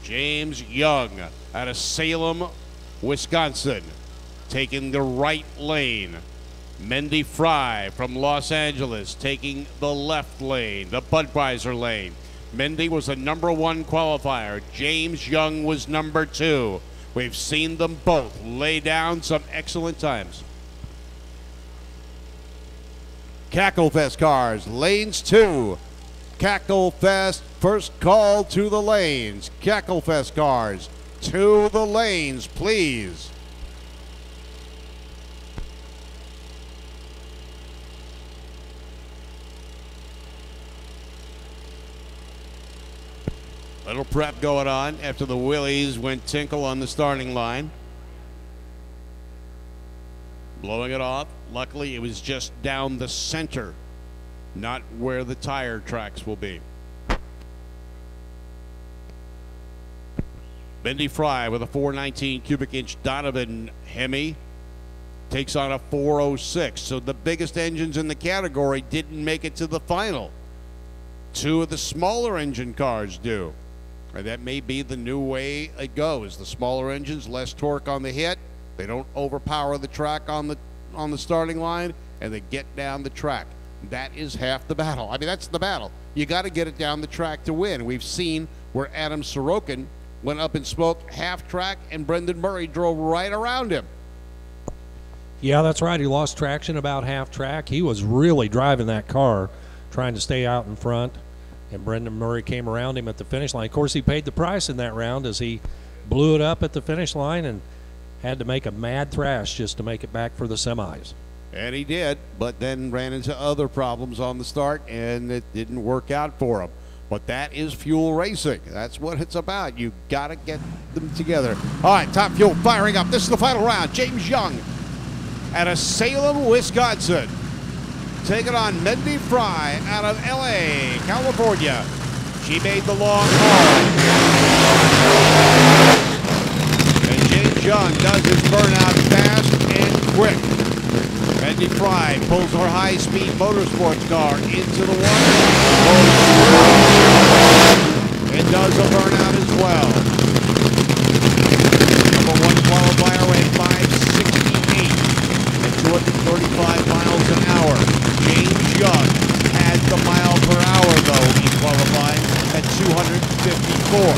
James Young out of Salem, Wisconsin, taking the right lane. Mendy Fry from Los Angeles taking the left lane, the Budweiser lane. Mendy was a #1 qualifier. James Young was #2. We've seen them both lay down some excellent times. Cackle Fest cars, lanes 2. Cackle Fest, first call to the lanes. Cackle Fest cars, to the lanes, please. Little prep going on after the Willies went tinkle on the starting line. Blowing it off. Luckily, it was just down the center, not where the tire tracks will be. Mendy Fry with a 419 cubic inch Donovan Hemi takes on a 406. So the biggest engines in the category didn't make it to the final. 2 of the smaller engine cars do. And that may be the new way it goes. The smaller engines, less torque on the hit. They don't overpower the track on the starting line, and they get down the track. That is half the battle. I mean, that's the battle. You got to get it down the track to win. We've seen where Adam Sorokin went up in smoke half track, and Brendan Murray drove right around him. Yeah, that's right. He lost traction about half track. He was really driving that car, trying to stay out in front. And Brendan Murray came around him at the finish line. Of course, he paid the price in that round as he blew it up at the finish line and had to make a mad thrash just to make it back for the semis. And he did, but then ran into other problems on the start, and it didn't work out for him. But that is fuel racing. That's what it's about. You got to get them together. All right, Top Fuel firing up. This is the final round. James Young out of Salem, Wisconsin, taking on Mendy Fry out of LA, California. She made the long haul. And James Young does his burnout fast and quick. Mendy Fry pulls her high-speed motorsports car into the water. It does a burnout as well. #1 qualifier at 568 at 235 miles an hour. James Young had the mile per hour, though, in qualifying at 254.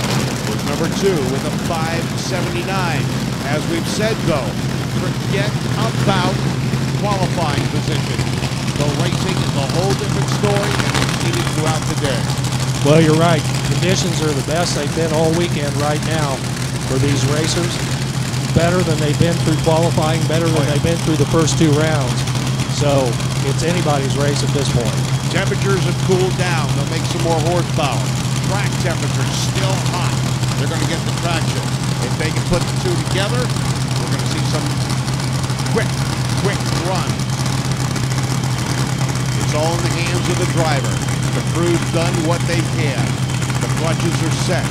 Was #2 with a 579. As we've said, though, forget about qualifying position. The racing is a whole different story, and we've seen it throughout the day. Well, you're right. Conditions are the best they've been all weekend right now for these racers. Better than they've been through qualifying, better than they've been through the first 2 rounds. So it's anybody's race at this point. Temperatures have cooled down. They'll make some more horsepower. Track temperatures still hot. They're going to get the traction. If they can put the 2 together, we're going to see some quick run. It's all in the hands of the driver. The crew's done what they can. The clutches are set.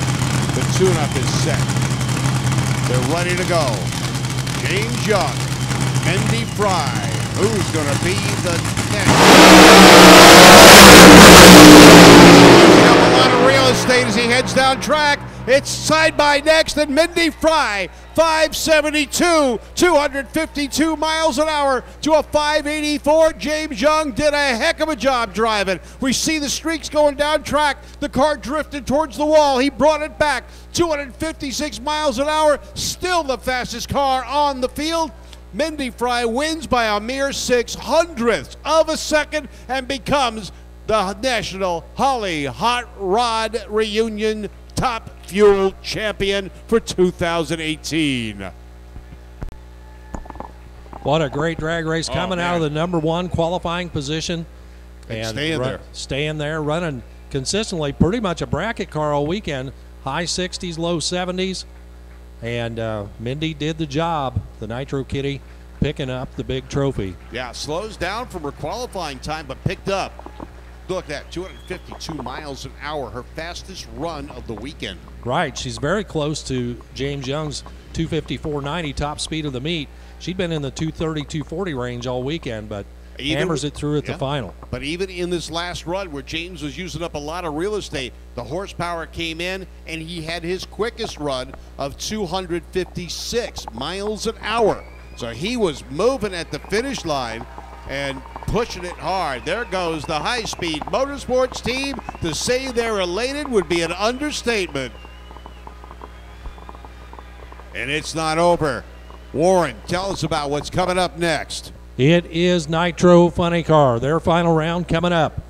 The tune-up is set. They're ready to go. James Young, Mendy Fry. Who's going to be the next? Using up a lot of real estate as he heads down track. It's side by next, and Mendy Fry, 572, 252 miles an hour to a 584. James Young did a heck of a job driving. We see the streaks going down track. The car drifted towards the wall. He brought it back, 256 miles an hour, still the fastest car on the field. Mendy Fry wins by a mere 0.06 of a second and becomes the National Holley Hot Rod Reunion Top Fuel Champion for 2018. What a great drag race coming out of the #1 qualifying position. And staying there, running consistently, pretty much a bracket car all weekend. High 60s, low 70s. And Mendy did the job. The Nitro Kitty picking up the big trophy. Yeah, slows down from her qualifying time, but picked up. Look at that, 252 miles an hour, her fastest run of the weekend. Right, she's very close to James Young's 254.90 top speed of the meet. She'd been in the 230, 240 range all weekend, but hammers it through at the final. But even in this last run where James was using up a lot of real estate, the horsepower came in, and he had his quickest run of 256 miles an hour. So he was moving at the finish line and pushing it hard. There goes the high-speed motorsports team. To say they're elated would be an understatement. And it's not over. Warren, tell us about what's coming up next. It is Nitro Funny Car, their final round coming up.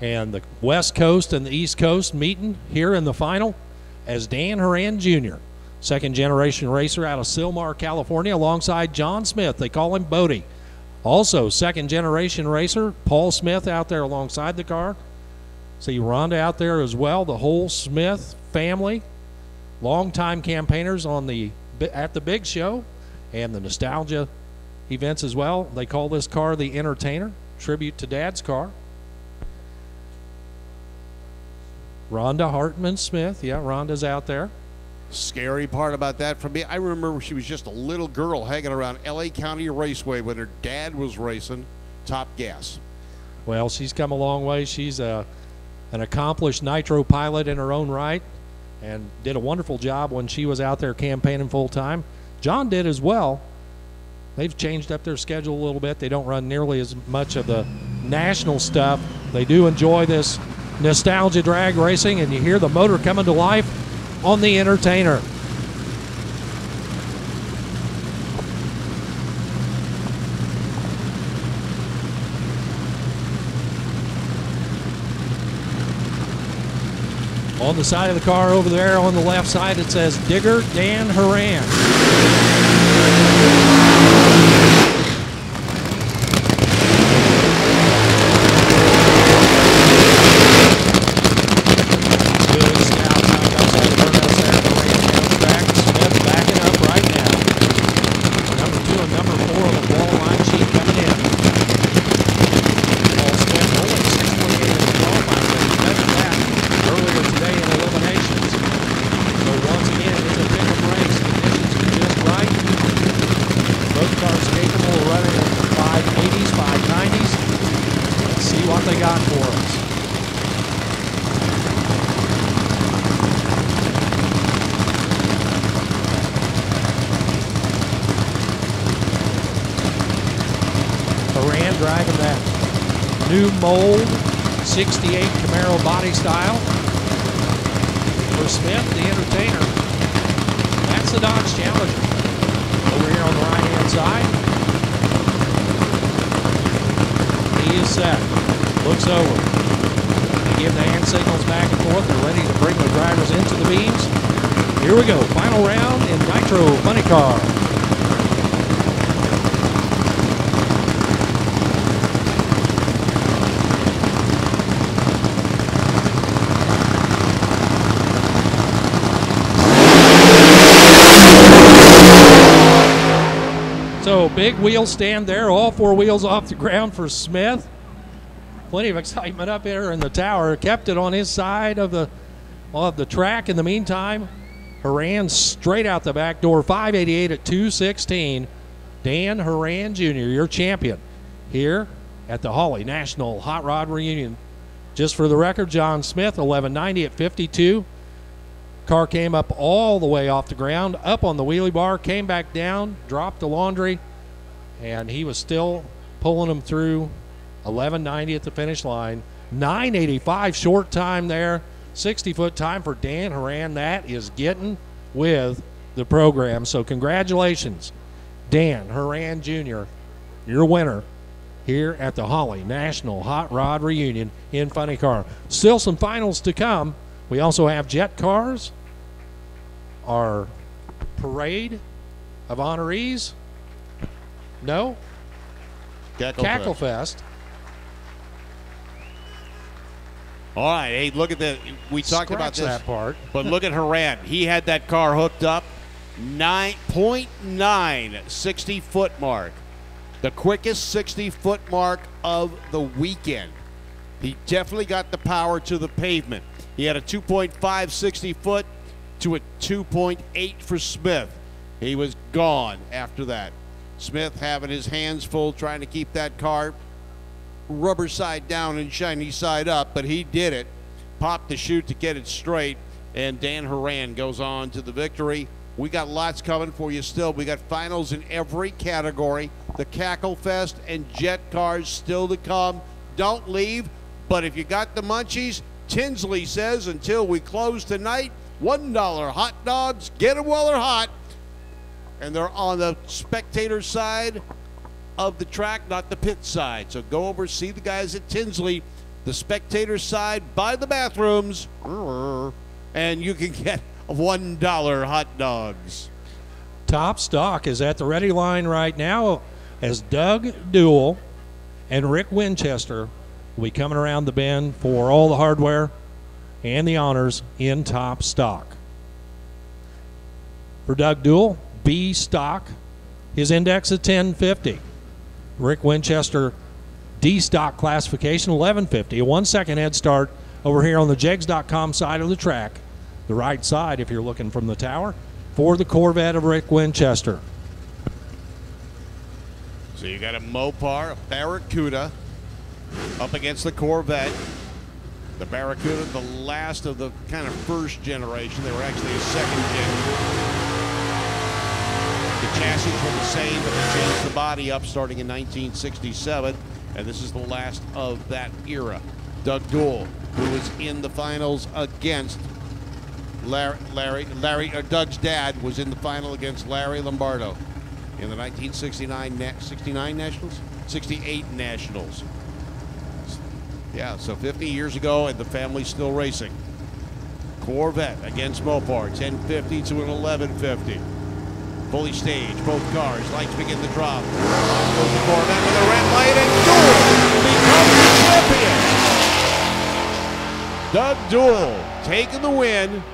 And the West Coast and the East Coast meeting here in the final as Dan Horan Jr., second-generation racer out of Sylmar, California, alongside John Smith. They call him Bodie. Also, second-generation racer Paul Smith out there alongside the car. See Rhonda out there as well, the whole Smith family. Longtime campaigners at the big show and the nostalgia events as well. They call this car the Entertainer, tribute to Dad's car. Rhonda Hartman Smith, yeah, Rhonda's out there. Scary part about that for me, I remember she was just a little girl hanging around LA County Raceway when her dad was racing Top Gas. Well, she's come a long way. She's an accomplished nitro pilot in her own right and did a wonderful job when she was out there campaigning full time. John did as well. They've changed up their schedule a little bit. They don't run nearly as much of the national stuff. They do enjoy this nostalgia drag racing, and you hear the motor coming to life on the Entertainer. On the side of the car over there on the left side, it says Digger Dan Horan. Driving that new mold 68 Camaro body style. For Smith, the Entertainer, that's the Dodge Challenger. Over here on the right-hand side, he is set. Looks over. They give the hand signals back and forth. They're ready to bring the drivers into the beams. Here we go. Final round in Nitro Funny Car. So big wheel stand there, all four wheels off the ground for Smith. Plenty of excitement up here in the tower. Kept it on his side of the track in the meantime. Horan straight out the back door, 588 at 216. Dan Horan Jr., your champion here at the Holley National Hot Rod Reunion. Just for the record, John Smith, 1190 at 52. Car came up all the way off the ground, up on the wheelie bar, came back down, dropped the laundry, and he was still pulling them through. 1190 at the finish line. 985 short time there. 60-foot time for Dan Horan. That is getting with the program. So congratulations, Dan Horan Jr., your winner here at the Holley National Hot Rod Reunion in Funny Car. Still some finals to come. We also have jet cars, our parade of honorees. No? Cackle Fest. All right, hey, look at the, we talked about this, that part. But look at Horan. He had that car hooked up, 9.9 60-foot mark. The quickest 60-foot mark of the weekend. He definitely got the power to the pavement. He had a 2.5 60-foot to a 2.8 for Smith. He was gone after that. Smith having his hands full trying to keep that car rubber side down and shiny side up, but he did it. Popped the chute to get it straight, and Dan Horan goes on to the victory. We got lots coming for you still. We got finals in every category. The Cackle Fest and Jet Cars still to come. Don't leave, but if you got the munchies, Tinsley says until we close tonight, $1 hot dogs, get them while they're hot. And they're on the spectator side of the track, not the pit side. So go over, see the guys at Tinsley, the spectator side by the bathrooms, and you can get $1 hot dogs. Top Stock is at the ready line right now as Doug Duell and Rick Winchester will be coming around the bend for all the hardware and the honors in Top Stock. For Doug Duell, B stock, his index is 1050. Rick Winchester, D stock classification, 1150. A 1 second head start over here on the jegs.com side of the track. The right side, if you're looking from the tower, for the Corvette of Rick Winchester. So you got a Mopar, a Barracuda, up against the Corvette. The Barracuda, the last of the kind of first generation. They were actually a second gen. The chassis were the same, but they changed the body up starting in 1967, and this is the last of that era. Doug Duell, who was in the finals against Doug's dad was in the final against Larry Lombardo in the 1969 Nationals? 68 Nationals. Yeah, so 50 years ago, and the family's still racing. Corvette against Mopar, 1050 to an 1150. Fully staged, both cars, lights begin to drop. On goes the Corvette with a red light, and Duell becomes the champion. Doug Duell taking the win.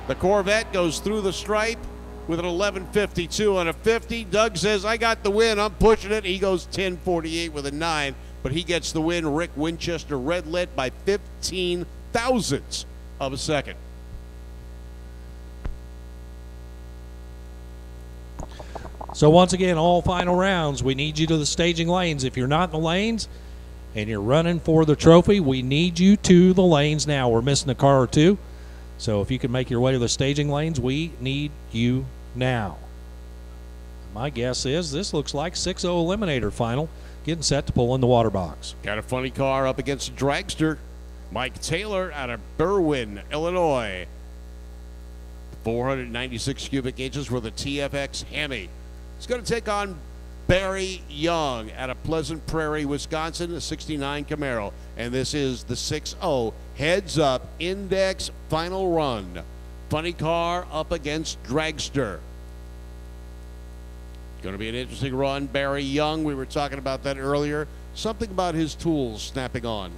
The Corvette goes through the stripe with an 1152 on a 50. Doug says, I got the win, I'm pushing it. He goes 1048 with a 9, but he gets the win. Rick Winchester red lit by 15 thousandths of a second. So once again, all final rounds, we need you to the staging lanes. If you're not in the lanes and you're running for the trophy, we need you to the lanes now. We're missing a car or two. So if you can make your way to the staging lanes, we need you now. My guess is this looks like 6-0 Eliminator final, getting set to pull in the water box. Got a funny car up against a dragster. Mike Taylor out of Berwyn, Illinois. 496 cubic inches with a TFX Hemi. He's going to take on Barry Young out of Pleasant Prairie, Wisconsin, a 69 Camaro. And this is the 6-0 heads up index final run. Funny car up against dragster. Going to be an interesting run. Barry Young, we were talking about that earlier. Something about his tools snapping on.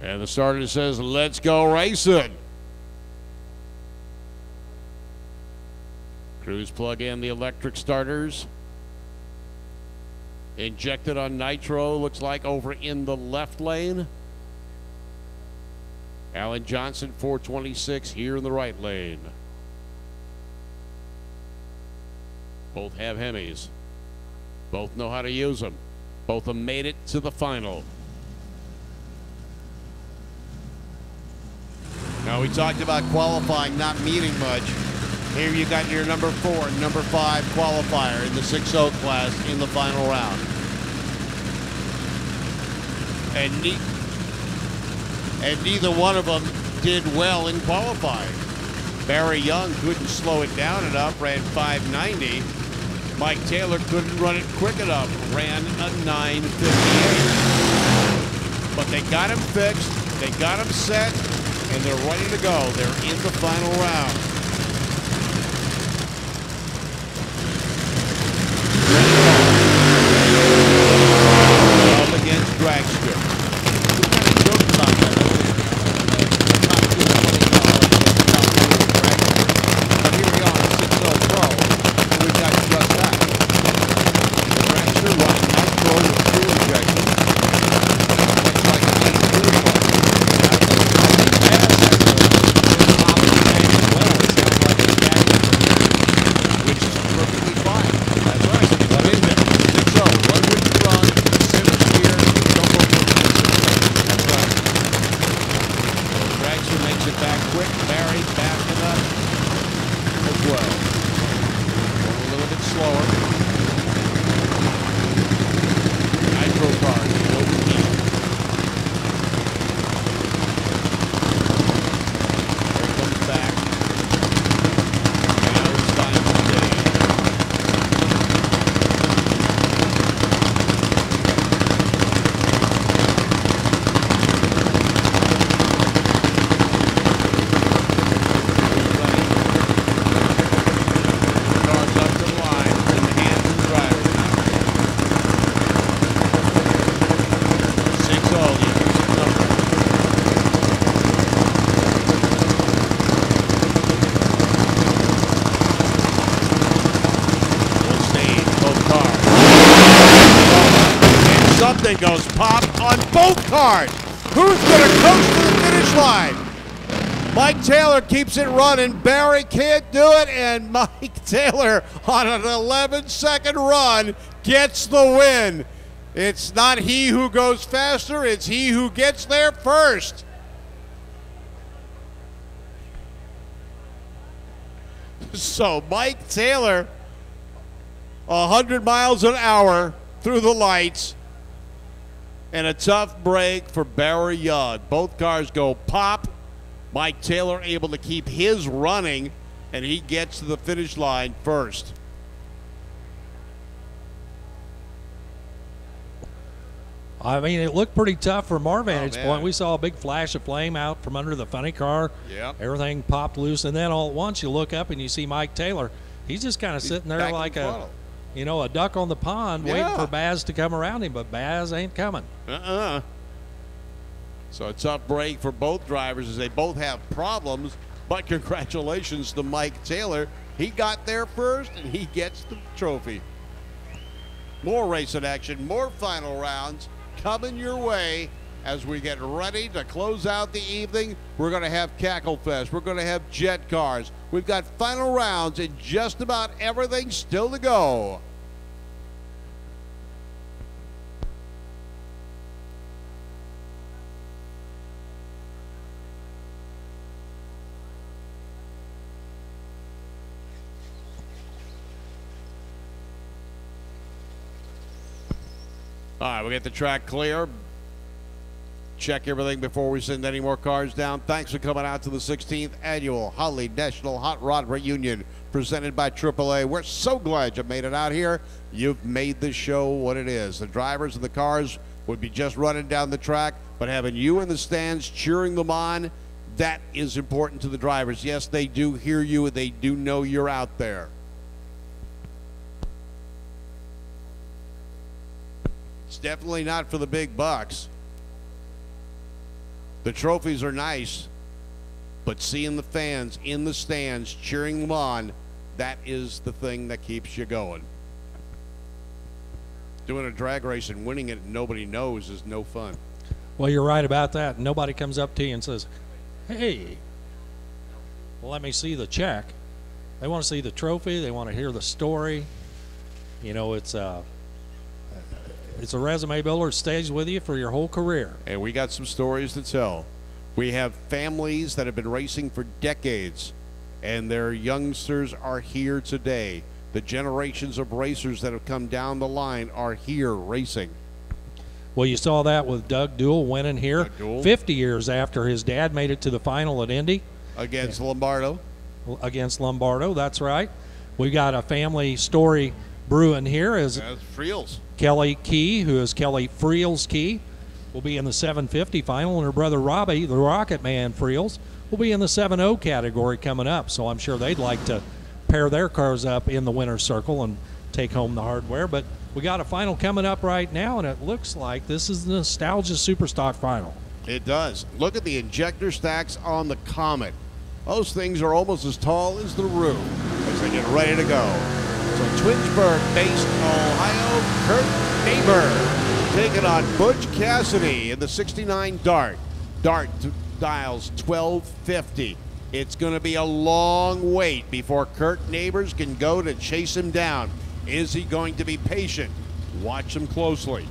And the starter says, let's go racing. Crews plug in the electric starters. Injected on nitro, looks like over in the left lane. Alan Johnson, 426 here in the right lane. Both have Hemis. Both know how to use them. Both have made it to the final. Now, we talked about qualifying not meaning much. Here you got your number 4 and number 5 qualifier in the 6-0 class in the final round. And neither one of them did well in qualifying. Barry Young couldn't slow it down enough, ran 590. Mike Taylor couldn't run it quick enough, ran a 958. But they got him fixed, they got him set, and they're ready to go. They're in the final round. Up against Dragster. We kind of joked about that earlier. But here we are, 6-0 Pro, and we've got just that. The Dragster running nitro with fuel injection. Looks like it's getting fuel up. Which is perfectly fine. That's right. What is it? 6-0. Run with your run. Simmons here. Don't go for that's right. So Dragster makes it back quick. Barry backing up as well. Going a little bit slower. Nitro cars overheat. There he comes back. Now it's time for Dave. Cars up to the line in the hands of the driver now. 6-0, the music number. Full stage, both cars. And something goes pop on both cars. Who's going to coast to the finish line? Mike Taylor keeps it running. Barry can't do it, and Mike Taylor on an 11-second run gets the win. It's not he who goes faster, it's he who gets there first. So Mike Taylor, 100 miles an hour through the lights, and a tough break for Barry Young. Both cars go pop. Mike Taylor able to keep his running, and he gets to the finish line first. I mean, it looked pretty tough from our vantage man. point. We saw a big flash of flame out from under the funny car. Yep. Everything popped loose, and then all at once you look up and you see Mike Taylor. He's just kind of sitting there back like in a, front. a duck on the pond waiting Yeah. for Baz to come around him, but Baz ain't coming. So a tough break for both drivers as they both have problems, but congratulations to Mike Taylor. He got there first, and he gets the trophy. More racing action, more final rounds coming your way as we get ready to close out the evening. We're going to have Cackle Fest. We're going to have jet cars. We've got final rounds and just about everything still to go. All right, we get the track clear. Check everything before we send any more cars down. Thanks for coming out to the 16th Annual Holley National Hot Rod Reunion presented by AAA. We're so glad you made it out here. You've made this show what it is. The drivers and the cars would be just running down the track, but having you in the stands cheering them on, that is important to the drivers. Yes, they do hear you, and they do know you're out there. It's definitely not for the big bucks. The trophies are nice, but seeing the fans in the stands cheering them on, that is the thing that keeps you going. Doing a drag race and winning it and nobody knows is no fun. Well, you're right about that. Nobody comes up to you and says, hey, let me see the check. They want to see the trophy. They want to hear the story. You know, it's a resume builder. It stays with you for your whole career. And we got some stories to tell. We have families that have been racing for decades, and their youngsters are here today. The generations of racers that have come down the line are here racing. Well, you saw that with Doug Duell winning here Doug Duell. 50 years after his dad made it to the final at Indy. Against Lombardo. Against Lombardo, that's right. We got a family story brewing here as That's Friels. Kelly Key, who is Kelly Friels Key, will be in the 750 final, and her brother Robbie, the Rocket Man Friels, will be in the 7.0 category coming up. So I'm sure they'd like to pair their cars up in the winner's circle and take home the hardware. But we got a final coming up right now, and it looks like this is the Nostalgia Superstock final. It does. Look at the injector stacks on the Comet. Those things are almost as tall as the roof as they get ready to go. So Twinsburg-based Ohio, Kurt Neighbor taking on Butch Cassidy in the 69 Dart. Dart dials 1250. It's going to be a long wait before Kurt Neighbors can go to chase him down. Is he going to be patient? Watch him closely.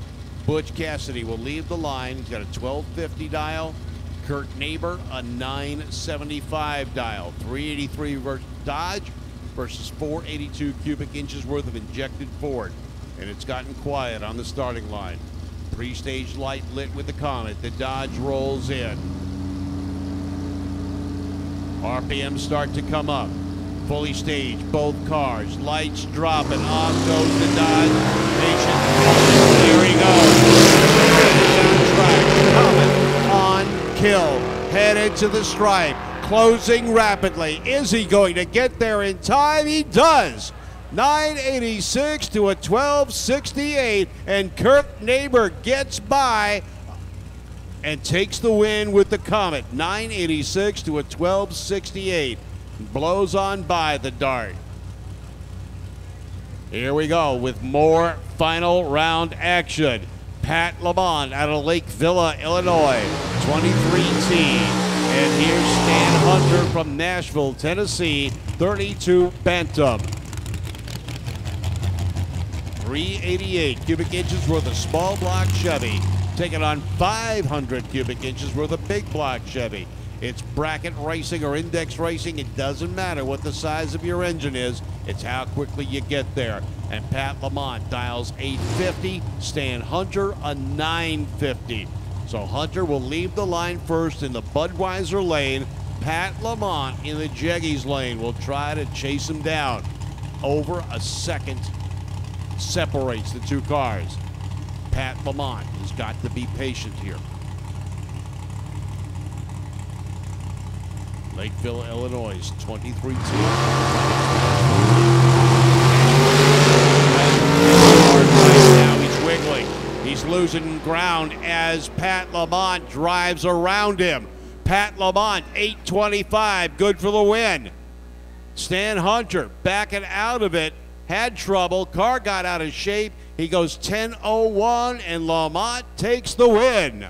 Butch Cassidy will leave the line. He's got a 1250 dial. Kurt Neighbor, a 975 dial. 383 Dodge versus 482 cubic inches worth of injected Ford. And it's gotten quiet on the starting line. Pre-stage light lit with the Comet. The Dodge rolls in. RPMs start to come up. Fully staged, both cars. Lights drop and off goes the Dodge. Patient. Here he goes. Down track. Comet on kill. Headed to the stripe. Closing rapidly. Is he going to get there in time? He does. 986 to a 1268. And Kurt Neighbor gets by and takes the win with the Comet. 986 to a 1268. Blows on by the Dart. Here we go with more final round action. Pat Lamont out of Lake Villa, Illinois, 23T. And here's Stan Hunter from Nashville, Tennessee, 32 Bantam. 388 cubic inches worth of small block Chevy, taking on 500 cubic inches worth of big block Chevy. It's bracket racing or index racing. It doesn't matter what the size of your engine is. It's how quickly you get there. And Pat Lamont dials 850. Stan Hunter a 950. So Hunter will leave the line first in the Budweiser lane. Pat Lamont in the Jeggies lane will try to chase him down. Over a second separates the two cars. Pat Lamont has got to be patient here. Lakeville, Illinois, 23-2. Now he's wiggling. He's losing ground as Pat Lamont drives around him. Pat Lamont, 825, good for the win. Stan Hunter backing out of it, had trouble. Car got out of shape. He goes 10:01, and Lamont takes the win.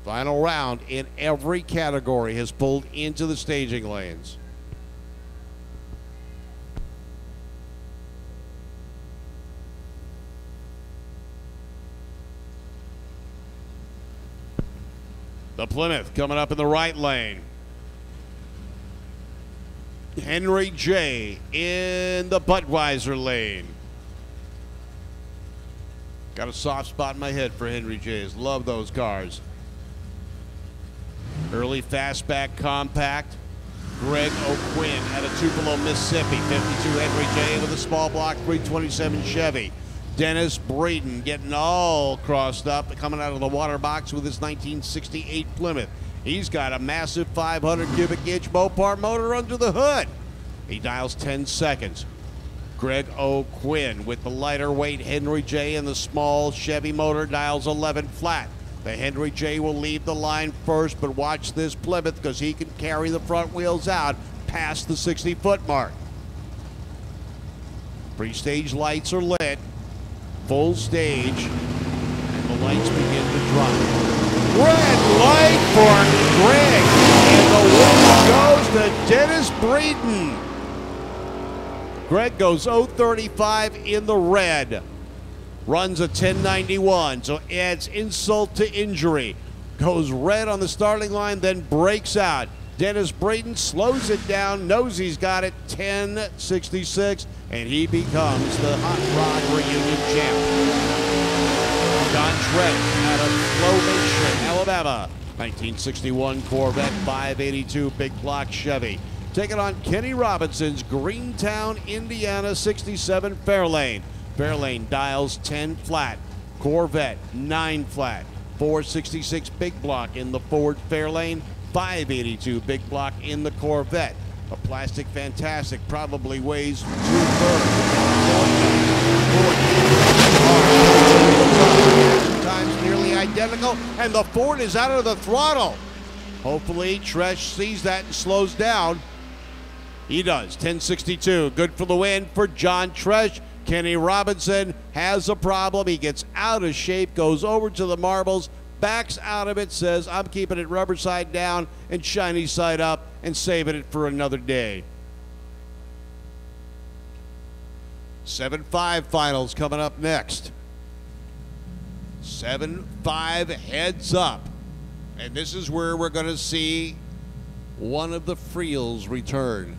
Final round in every category has pulled into the staging lanes. The Plymouth coming up in the right lane. Henry J. in the Budweiser lane. Got a soft spot in my head for Henry J's. Love those cars. Early fastback compact. Greg O'Quinn out of Tupelo, Mississippi. 52 Henry J with a small block 327 Chevy. Dennis Braden getting all crossed up, coming out of the water box with his 1968 Plymouth. He's got a massive 500 cubic inch Mopar motor under the hood. He dials 10 seconds. Greg O'Quinn with the lighter weight Henry J and the small Chevy motor dials 11 flat. The Henry J will leave the line first, but watch this Plymouth because he can carry the front wheels out past the 60-foot mark. Pre-stage lights are lit. Full stage. And the lights begin to drop. Red light for Greg. And the win goes to Dennis Braden. Greg goes 035 in the red. Runs a 1091, so adds insult to injury. Goes red on the starting line, then breaks out. Dennis Braden slows it down, knows he's got it, 1066, and he becomes the Hot Rod Reunion champ. Don Trent out of Flovation, Alabama. 1961 Corvette 582 big block Chevy. Taking on Kenny Robinson's Greentown, Indiana 67 Fairlane. Fairlane dials 10 flat. Corvette 9 flat. 466 big block in the Ford Fairlane. 582 big block in the Corvette. A plastic fantastic probably weighs 2/3. Times nearly identical, and the Ford is out of the throttle. Hopefully Tresh sees that and slows down. He does. 1062. Good for the win for John Tresh. Kenny Robinson has a problem. He gets out of shape, goes over to the marbles, backs out of it, says, I'm keeping it rubber side down and shiny side up and saving it for another day. 7-5 finals coming up next. 7-5 heads up. And this is where we're going to see one of the Friels return.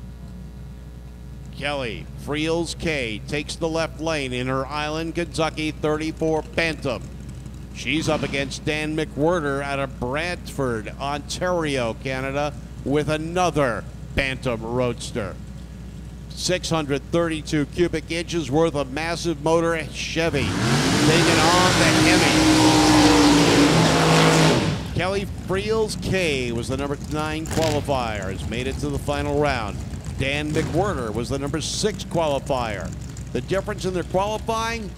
Kelly Friels K takes the left lane in her Island, Kentucky 34 Bantam. She's up against Dan McWhirter out of Brantford, Ontario, Canada, with another Bantam Roadster. 632 cubic inches worth of massive motor Chevy taking on the Hemi. Kelly Friels K was the number 9 qualifier, has made it to the final round. Dan McWhirter was the number 6 qualifier. The difference in their qualifying,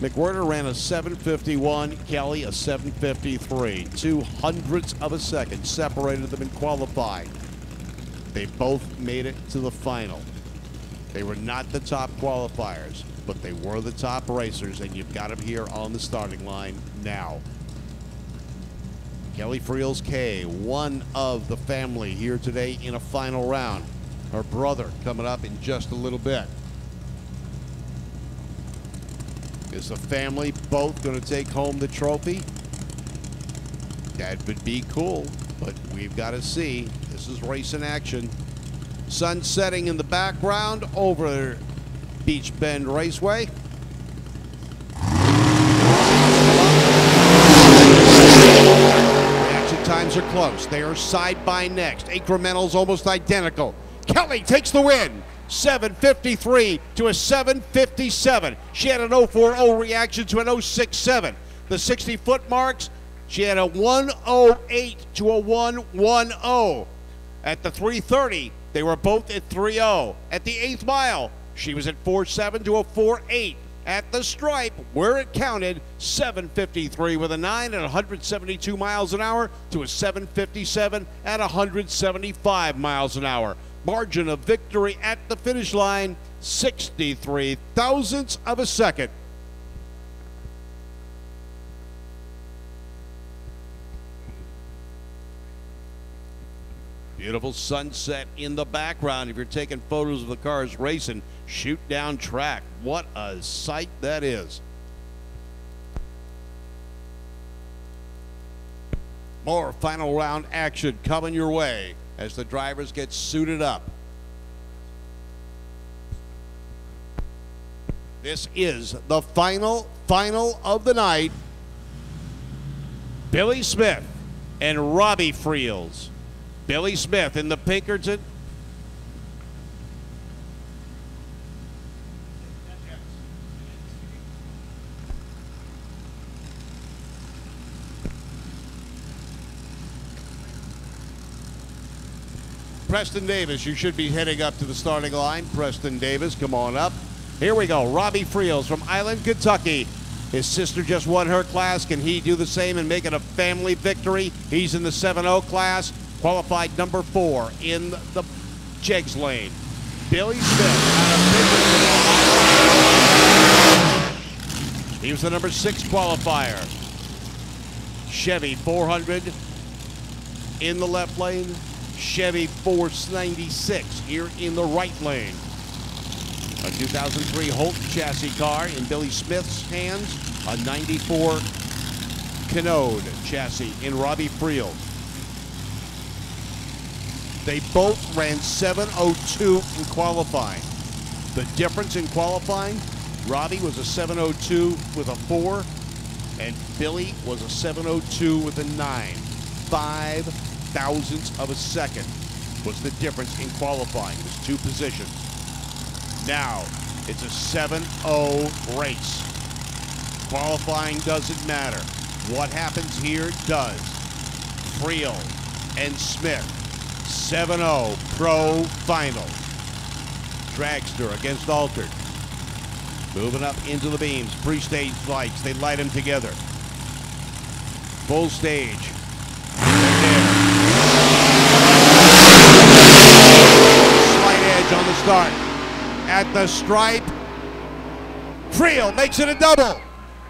McWhirter ran a 7:51, Kelly a 7:53. 0.02 of a second separated them in qualifying. They both made it to the final. They were not the top qualifiers, but they were the top racers, and you've got them here on the starting line now. Kelly Friels K, one of the family here today in a final round. Her brother coming up in just a little bit. Is the family both going to take home the trophy? That would be cool, but we've got to see. This is racing action. Sun setting in the background over Beach Bend Raceway. Reaction times are close. They are side by next. Incrementals almost identical. Kelly takes the win. 7:53 to a 7:57. She had an 0.40 reaction to an 0.67. The 60-foot marks, she had a 1:08 to a 1:10. At the 3:30, they were both at 3:0. At the 8th mile, she was at 4.7 to a 4.8. At the stripe, where it counted, 7:53 with a 9 at 172 miles an hour to a 7:57 at 175 miles an hour. Margin of victory at the finish line, 63 thousandths of a second. Beautiful sunset in the background. If you're taking photos of the cars racing, shoot down track. What a sight that is. More final round action coming your way as the drivers get suited up. This is the final of the night. Billy Smith and Robbie Friels. Billy Smith in the Pinkerton. Preston Davis, you should be heading up to the starting line. Preston Davis, come on up. Here we go. Robbie Friels from Island, Kentucky. His sister just won her class. Can he do the same and make it a family victory? He's in the 7-0 class, qualified number 4 in the Jegs lane. Billy Smith out of Pinkerton. He was the number 6 qualifier. Chevy 400 in the left lane. Chevy 496 here in the right lane. A 2003 Holt chassis car in Billy Smith's hands. A 94 Canode chassis in Robbie Friels. They both ran 7:02 in qualifying. The difference in qualifying, Robbie was a 7:02 with a 4, and Billy was a 7:02 with a 9. 5 thousandths of a second was the difference in qualifying. It was 2 positions. Now, It's a 7-0 race. Qualifying doesn't matter. What happens here does. Friel and Smith, 7-0 Pro Final. Dragster against Altered. Moving up into the beams. Pre-stage lights, they light them together. Full stage. Slight edge on the start. At the stripe, Friel makes it a double.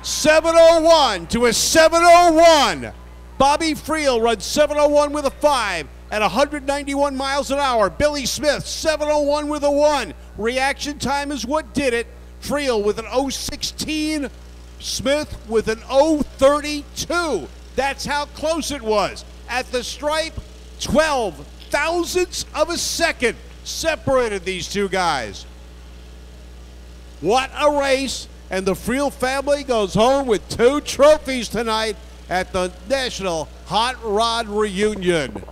7:01 to a 7:01. Bobby Friel runs 7:01 with a 5 at 191 miles an hour. Billy Smith, 7:01 with a 1. Reaction time is what did it. Friel with an 0:16. Smith with an 0:32. That's how close it was. At the stripe, 12 thousandths of a second separated these two guys. What a race. And the Friel family goes home with 2 trophies tonight at the National Hot Rod Reunion.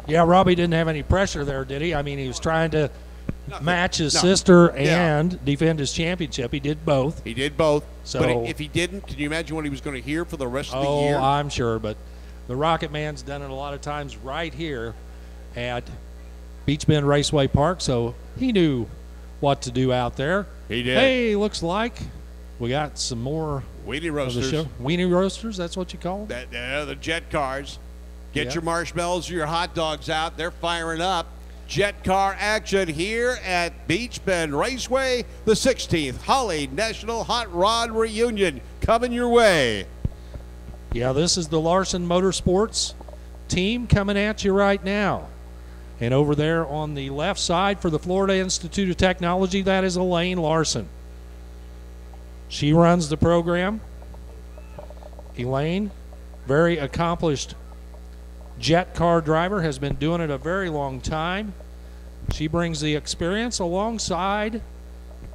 Yeah, Robbie didn't have any pressure there, did he? I mean, he was trying to match his sister and defend his championship. He did both. He did both. So, but if he didn't, can you imagine what he was going to hear for the rest of the year? Oh, I'm sure. But the Rocket Man's done it a lot of times right here at Beach Bend Raceway Park, so he knew what to do out there. He did. Hey, looks like we got some more Weenie Roasters. Weenie Roasters, that's what you call them? The jet cars. Get your marshmallows or your hot dogs out. They're firing up. Jet car action here at Beach Bend Raceway. The 16th Holley National Hot Rod Reunion coming your way. Yeah, this is the Larson Motorsports team coming at you right now. And over there on the left side for the Florida Institute of Technology, that is Elaine Larson. She runs the program. Elaine, very accomplished jet car driver, has been doing it a very long time. She brings the experience alongside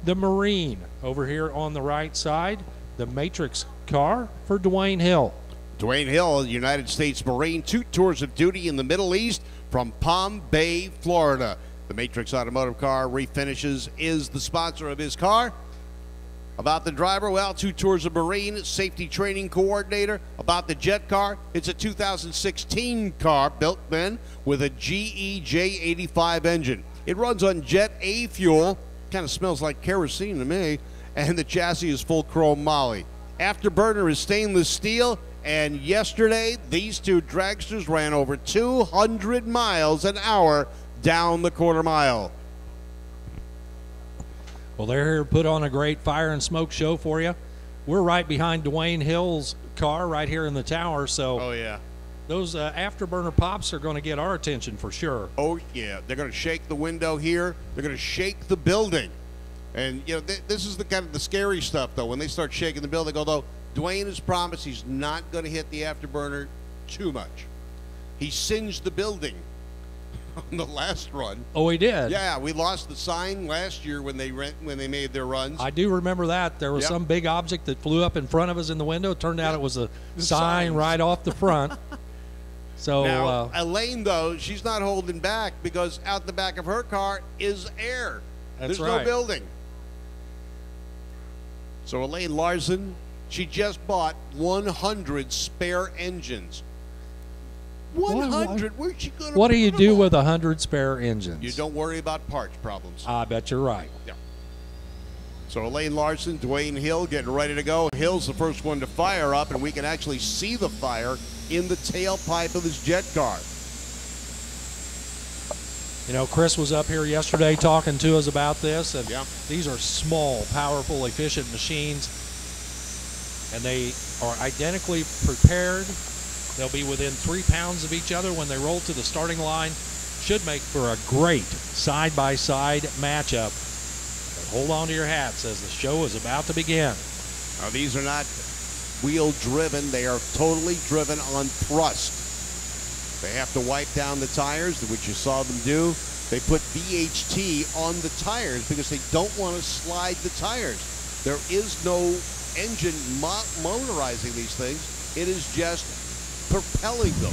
the Marine over here on the right side, the Matrix car for Dwayne Hill. Dwayne Hill, United States Marine, 2 tours of duty in the Middle East from Palm Bay, Florida. The Matrix Automotive Car Refinishes is the sponsor of his car. About the driver, well, 2 tours of Marine, safety training coordinator. About the jet car, it's a 2016 car built then with a GE J85 engine. It runs on Jet A fuel, kind of smells like kerosene to me, and the chassis is full chrome moly. Afterburner is stainless steel, and yesterday these 2 dragsters ran over 200 miles an hour down the quarter mile. Well, they're here to put on a great fire and smoke show for you. We're right behind Dwayne Hill's car right here in the tower, so those afterburner pops are going to get our attention for sure. Oh, yeah. They're going to shake the window here. They're going to shake the building. And, you know, this is the kind of the scary stuff, though. When they start shaking the building, although Dwayne has promised he's not going to hit the afterburner too much. He singed the building on the last run. Oh, he did? Yeah, we lost the sign last year when they made their runs. I do remember that. There was some big object that flew up in front of us in the window. It turned out it was a sign right off the front. So now, Elaine, though, she's not holding back because out the back of her car is air. There's no building. So Elaine Larson, she just bought 100 spare engines. 100? Where's she going to What do you do with 100 spare engines? You don't worry about parts problems. I bet you're right. Yeah. So Elaine Larson, Dwayne Hill getting ready to go. Hill's the first one to fire up, and we can actually see the fire in the tailpipe of his jet car. You know, Chris was up here yesterday talking to us about this, and these are small, powerful, efficient machines, and they are identically prepared. They'll be within 3 pounds of each other when they roll to the starting line. Should make for a great side-by-side matchup. But hold on to your hats as the show is about to begin. Now, these are not wheel-driven. They are totally driven on thrust. They have to wipe down the tires, which you saw them do. They put VHT on the tires because they don't want to slide the tires. There is no engine motorizing these things. It is just propelling them.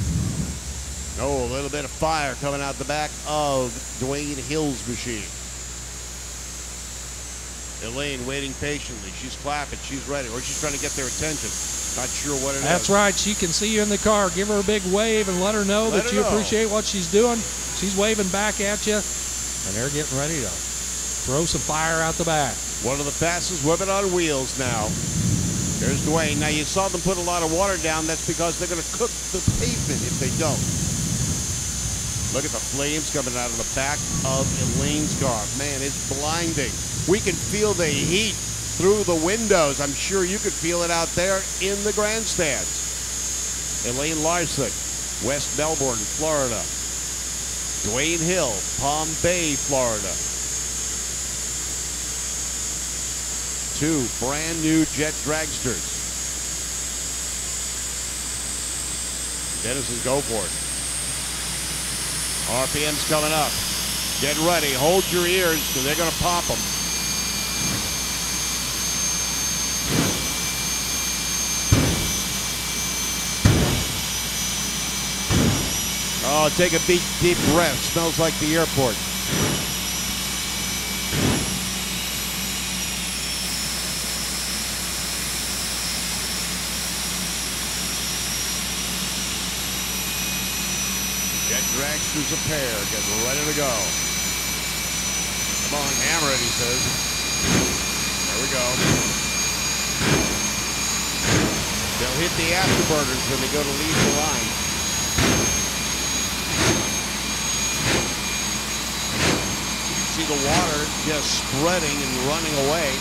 Oh, a little bit of fire coming out the back of Dwayne Hill's machine. Elaine waiting patiently. She's clapping. She's ready. Or she's trying to get their attention. Not sure what it is. That's right. She can see you in the car. Give her a big wave and let her know that you appreciate what she's doing. She's waving back at you. And they're getting ready to throw some fire out the back. One of the fastest women on wheels now. There's Dwayne. Now, you saw them put a lot of water down. That's because they're going to cook the pavement if they don't. Look at the flames coming out of the back of Elaine's car. Man, it's blinding. We can feel the heat through the windows. I'm sure you could feel it out there in the grandstands. Elaine Larson, West Melbourne, Florida. Dwayne Hill, Palm Bay, Florida. Two brand new jet dragsters. Dennis's go for it. RPM's coming up. Get ready. Hold your ears because they're going to pop them. Oh, take a deep breath. Smells like the airport. Jet dragsters a pair, getting ready to go. Come on, hammer it, he says. There we go. They'll hit the afterburners when they go to leave the line. You see the water just spreading and running away.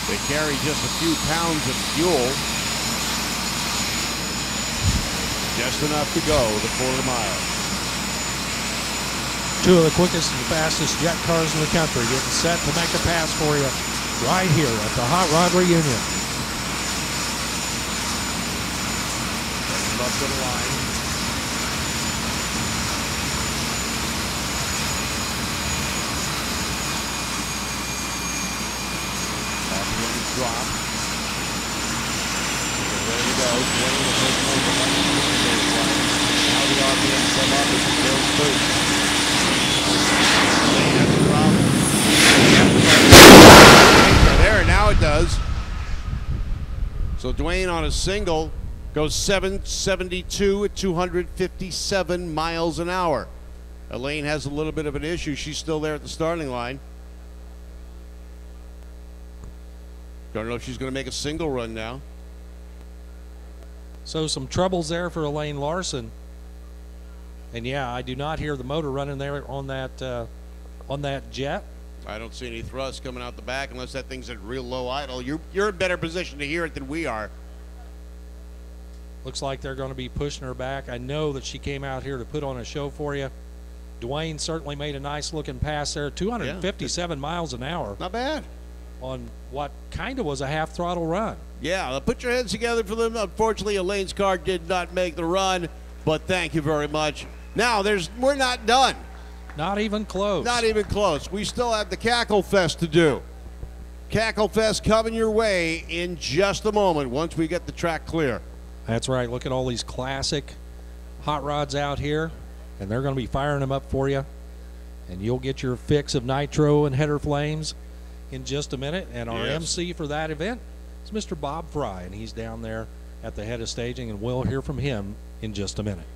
They carry just a few pounds of fuel. Just enough to go the quarter mile. Two of the quickest and fastest jet cars in the country getting set to make a pass for you right here at the Hot Rod Reunion. Up to the line. Drop. Ready to go. 20 the first one. Now the RPM come up as he builds boost. There, now it does. So Dwayne on a single goes 772 at 257 miles an hour. Elaine has a little bit of an issue. She's still there at the starting line. Don't know if she's going to make a single run now. So some troubles there for Elaine Larson. And yeah, I do not hear the motor running there on that jet. I don't see any thrust coming out the back unless that thing's at real low idle. You're in better position to hear it than we are. Looks like they're going to be pushing her back. I know that she came out here to put on a show for you. Dwayne certainly made a nice looking pass there. 257 miles an hour. Not bad. On what kind of was a half throttle run. Yeah, put your hands together for them. Unfortunately, Elaine's car did not make the run, but thank you very much. Now, we're not done. Not even close. Not even close. We still have the Cackle Fest to do. Cackle Fest coming your way in just a moment once we get the track clear. That's right. Look at all these classic hot rods out here, and they're going to be firing them up for you. And you'll get your fix of nitro and header flames in just a minute. And our MC for that event is Mr. Bob Fry, and he's down there at the head of staging, and we'll hear from him in just a minute.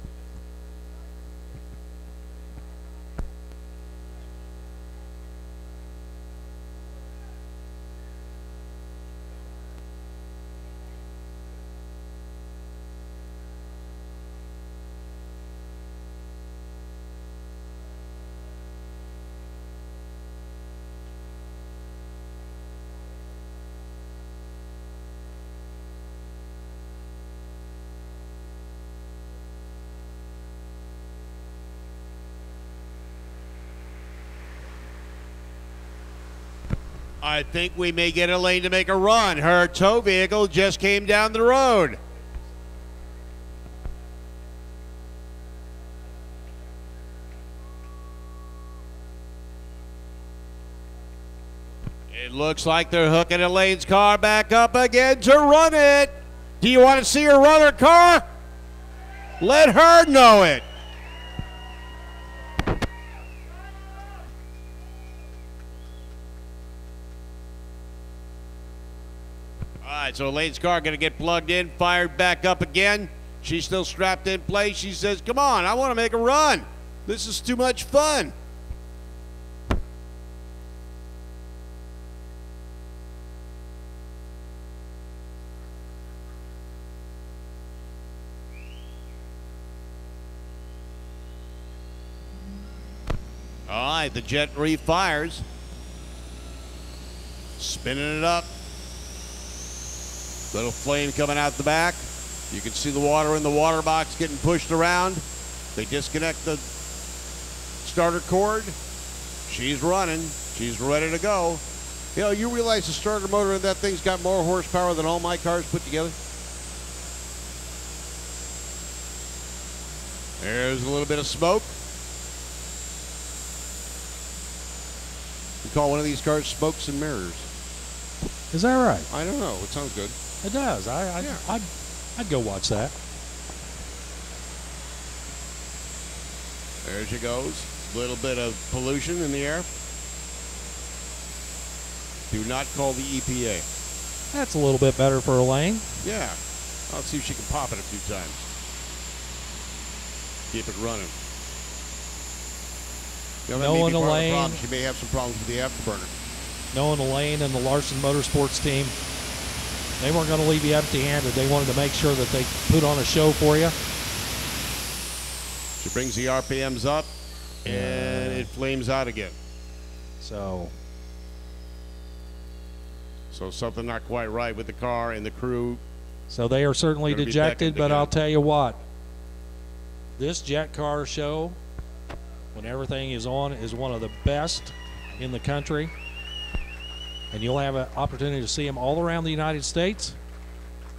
I think we may get Elaine to make a run. Her tow vehicle just came down the road. It looks like they're hooking Elaine's car back up again to run it. Do you want to see her run her car? Let her know it. All right, so Elaine's car going to get plugged in, fired back up again. She's still strapped in place. She says, come on, I want to make a run. This is too much fun. All right, the jet refires. Spinning it up. Little flame coming out the back. You can see the water in the water box getting pushed around. They disconnect the starter cord. She's running. She's ready to go. You know, you realize the starter motor in that thing's got more horsepower than all my cars put together? There's a little bit of smoke. We call one of these cars Smokes and Mirrors. Is that right? I don't know. It sounds good. It does. I'd go watch that. There she goes. A little bit of pollution in the air. Do not call the EPA. That's a little bit better for Elaine. Yeah. I'll see if she can pop it a few times. Keep it running. You know, Knowing Elaine, she may have some problems with the afterburner. Knowing Elaine and the Larson Motorsports team, they weren't going to leave you empty-handed. They wanted to make sure that they put on a show for you. She brings the RPMs up, and it flames out again. So something not quite right with the car and the crew. So they are certainly dejected, but I'll tell you what. This jet car show, when everything is on, is one of the best in the country. And you'll have an opportunity to see them all around the United States.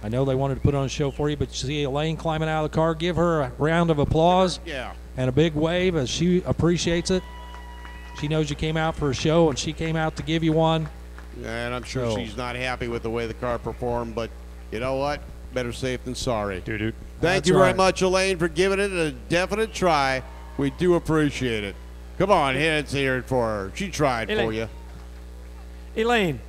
I know they wanted to put on a show for you, but you see Elaine climbing out of the car. Give her a round of applause and a big wave as she appreciates it. She knows you came out for a show, and she came out to give you one. And I'm sure she's not happy with the way the car performed, but you know what? Better safe than sorry. Thank you very much, Elaine, for giving it a definite try. We do appreciate it. Come on, let's hear it for her. She tried for you. Elaine,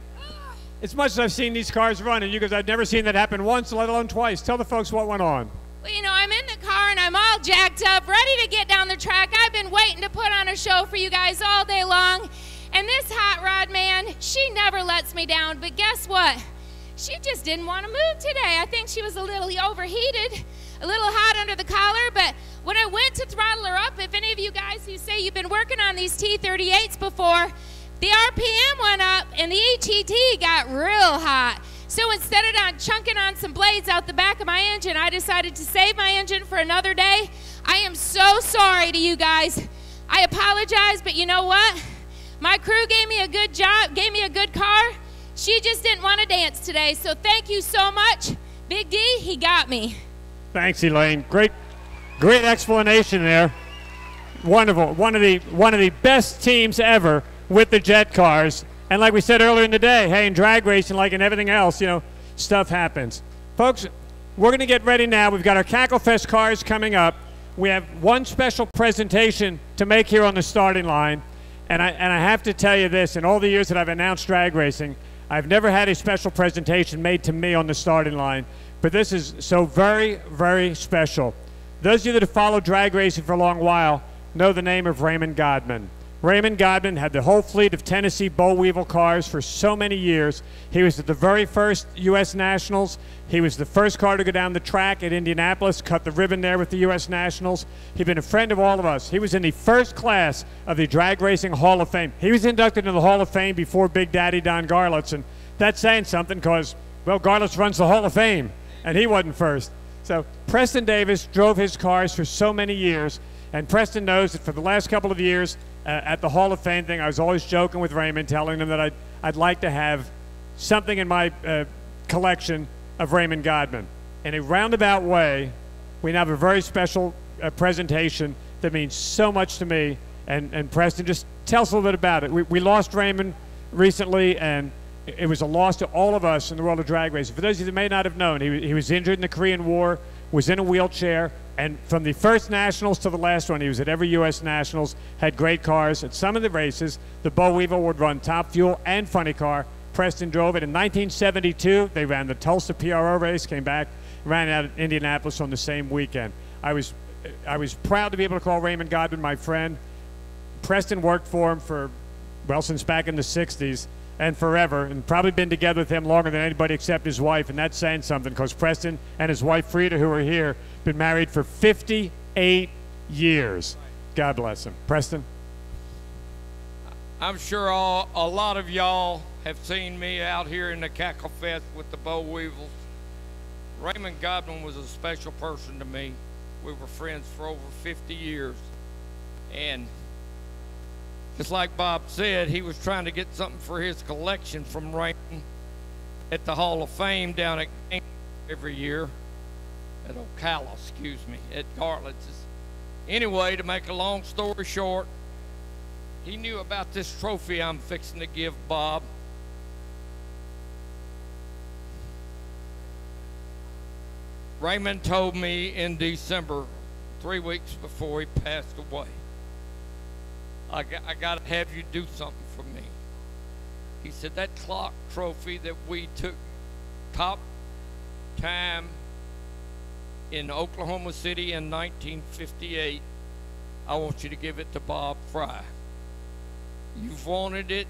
as much as I've seen these cars run, and you guys, I've never seen that happen once, let alone twice. Tell the folks what went on. Well, you know, I'm in the car, and I'm all jacked up, ready to get down the track. I've been waiting to put on a show for you guys all day long. And this hot rod man, she never lets me down. But guess what? She just didn't want to move today. I think she was a little overheated, a little hot under the collar. But when I went to throttle her up, if any of you guys who say you've been working on these T38s before, the RPM went up and the HET got real hot. So instead of chunking on some blades out the back of my engine, I decided to save my engine for another day. I am so sorry to you guys. I apologize, but you know what? My crew gave me a good job, gave me a good car. She just didn't want to dance today. So thank you so much. Big D, he got me. Thanks, Elaine. Great explanation there. Wonderful. One of the best teams ever with the jet cars. And like we said earlier in the day, hey, in drag racing, like in everything else, you know, stuff happens. Folks, we're going to get ready now. We've got our Cackle Fest cars coming up. We have one special presentation to make here on the starting line. And I have to tell you this, in all the years that I've announced drag racing, I've never had a special presentation made to me on the starting line. But this is so very, very special. Those of you that have followed drag racing for a long while know the name of Raymond Godman. Raymond Godman had the whole fleet of Tennessee Boll Weevil cars for so many years. He was at the very first U.S. Nationals. He was the first car to go down the track at Indianapolis, cut the ribbon there with the U.S. Nationals. He'd been a friend of all of us. He was in the first class of the Drag Racing Hall of Fame. He was inducted into the Hall of Fame before Big Daddy Don Garlits, and that's saying something because, well, Garlits runs the Hall of Fame, and he wasn't first. So Preston Davis drove his cars for so many years, and Preston knows that for the last couple of years, at the Hall of Fame thing, I was always joking with Raymond, telling him that I'd like to have something in my collection of Raymond Godman. In a roundabout way, we now have a very special presentation that means so much to me. And Preston, just tell us a little bit about it. We lost Raymond recently, and it was a loss to all of us in the world of drag racing. For those of you that may not have known, he was injured in the Korean War, was in a wheelchair, and from the first Nationals to the last one, he was at every U.S. Nationals, had great cars. At some of the races, the Bo Weevil would run top fuel and funny car. Preston drove it. In 1972, they ran the Tulsa PRO race, came back, ran out at Indianapolis on the same weekend. I was proud to be able to call Raymond Godwin my friend. Preston worked for him for, well, since back in the 60s and forever, and probably been together with him longer than anybody except his wife, and that's saying something, because Preston and his wife Frida, who are here, been married for 58 years. God bless him. Preston? I'm sure a lot of y'all have seen me out here in the Cackle Fest with the Bo Weevils. Raymond Godwin was a special person to me. We were friends for over 50 years. And just like Bob said, he was trying to get something for his collection from Raymond at the Hall of Fame down at every year. At Ocala, excuse me, at Garlits. Anyway, to make a long story short, he knew about this trophy I'm fixing to give Bob. Raymond told me in December, 3 weeks before he passed away, I got to have you do something for me. He said, that clock trophy that we took top time in Oklahoma City in 1958, I want you to give it to Bob Fry. You've wanted it.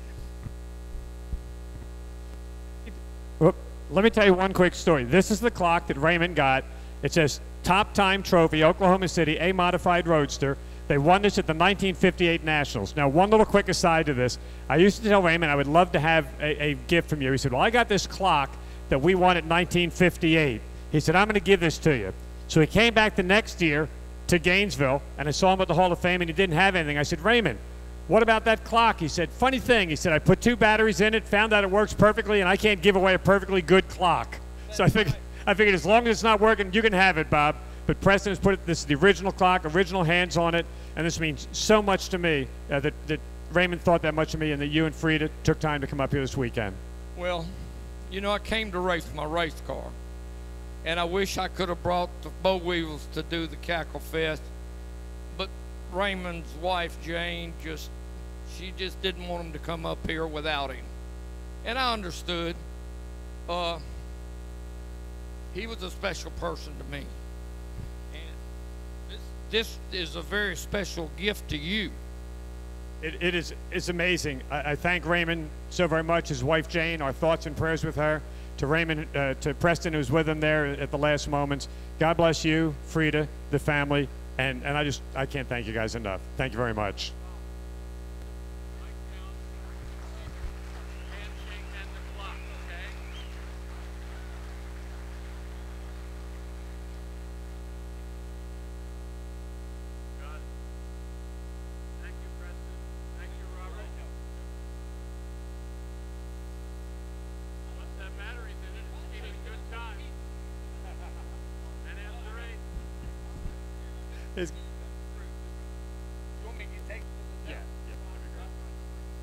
Well, let me tell you one quick story. This is the clock that Raymond got. It says Top Time Trophy, Oklahoma City, a modified roadster. They won this at the 1958 Nationals. Now, one little quick aside to this. I used to tell Raymond I would love to have a gift from you. He said, well, I got this clock that we won at 1958. He said, I'm going to give this to you. So he came back the next year to Gainesville, and I saw him at the Hall of Fame, and he didn't have anything. I said, Raymond, what about that clock? He said, funny thing. He said, I put 2 batteries in it, found out it works perfectly, and I can't give away a perfectly good clock. So I figured as long as it's not working, you can have it, Bob. But Preston has put it, this is the original clock, original hands on it, and this means so much to me that Raymond thought that much of me, and that you and Frida took time to come up here this weekend. Well, you know, I came to race my race car, and I wish I could have brought the Bo Weevils to do the Cackle Fest, but Raymond's wife, Jane, she just didn't want him to come up here without him. And I understood. He was a special person to me. And this is a very special gift to you. It's amazing. I thank Raymond so very much, his wife Jane, our thoughts and prayers with her. To Raymond, to Preston, who's with him there at the last moments. God bless you, Frida, the family, and I can't thank you guys enough. Thank you very much.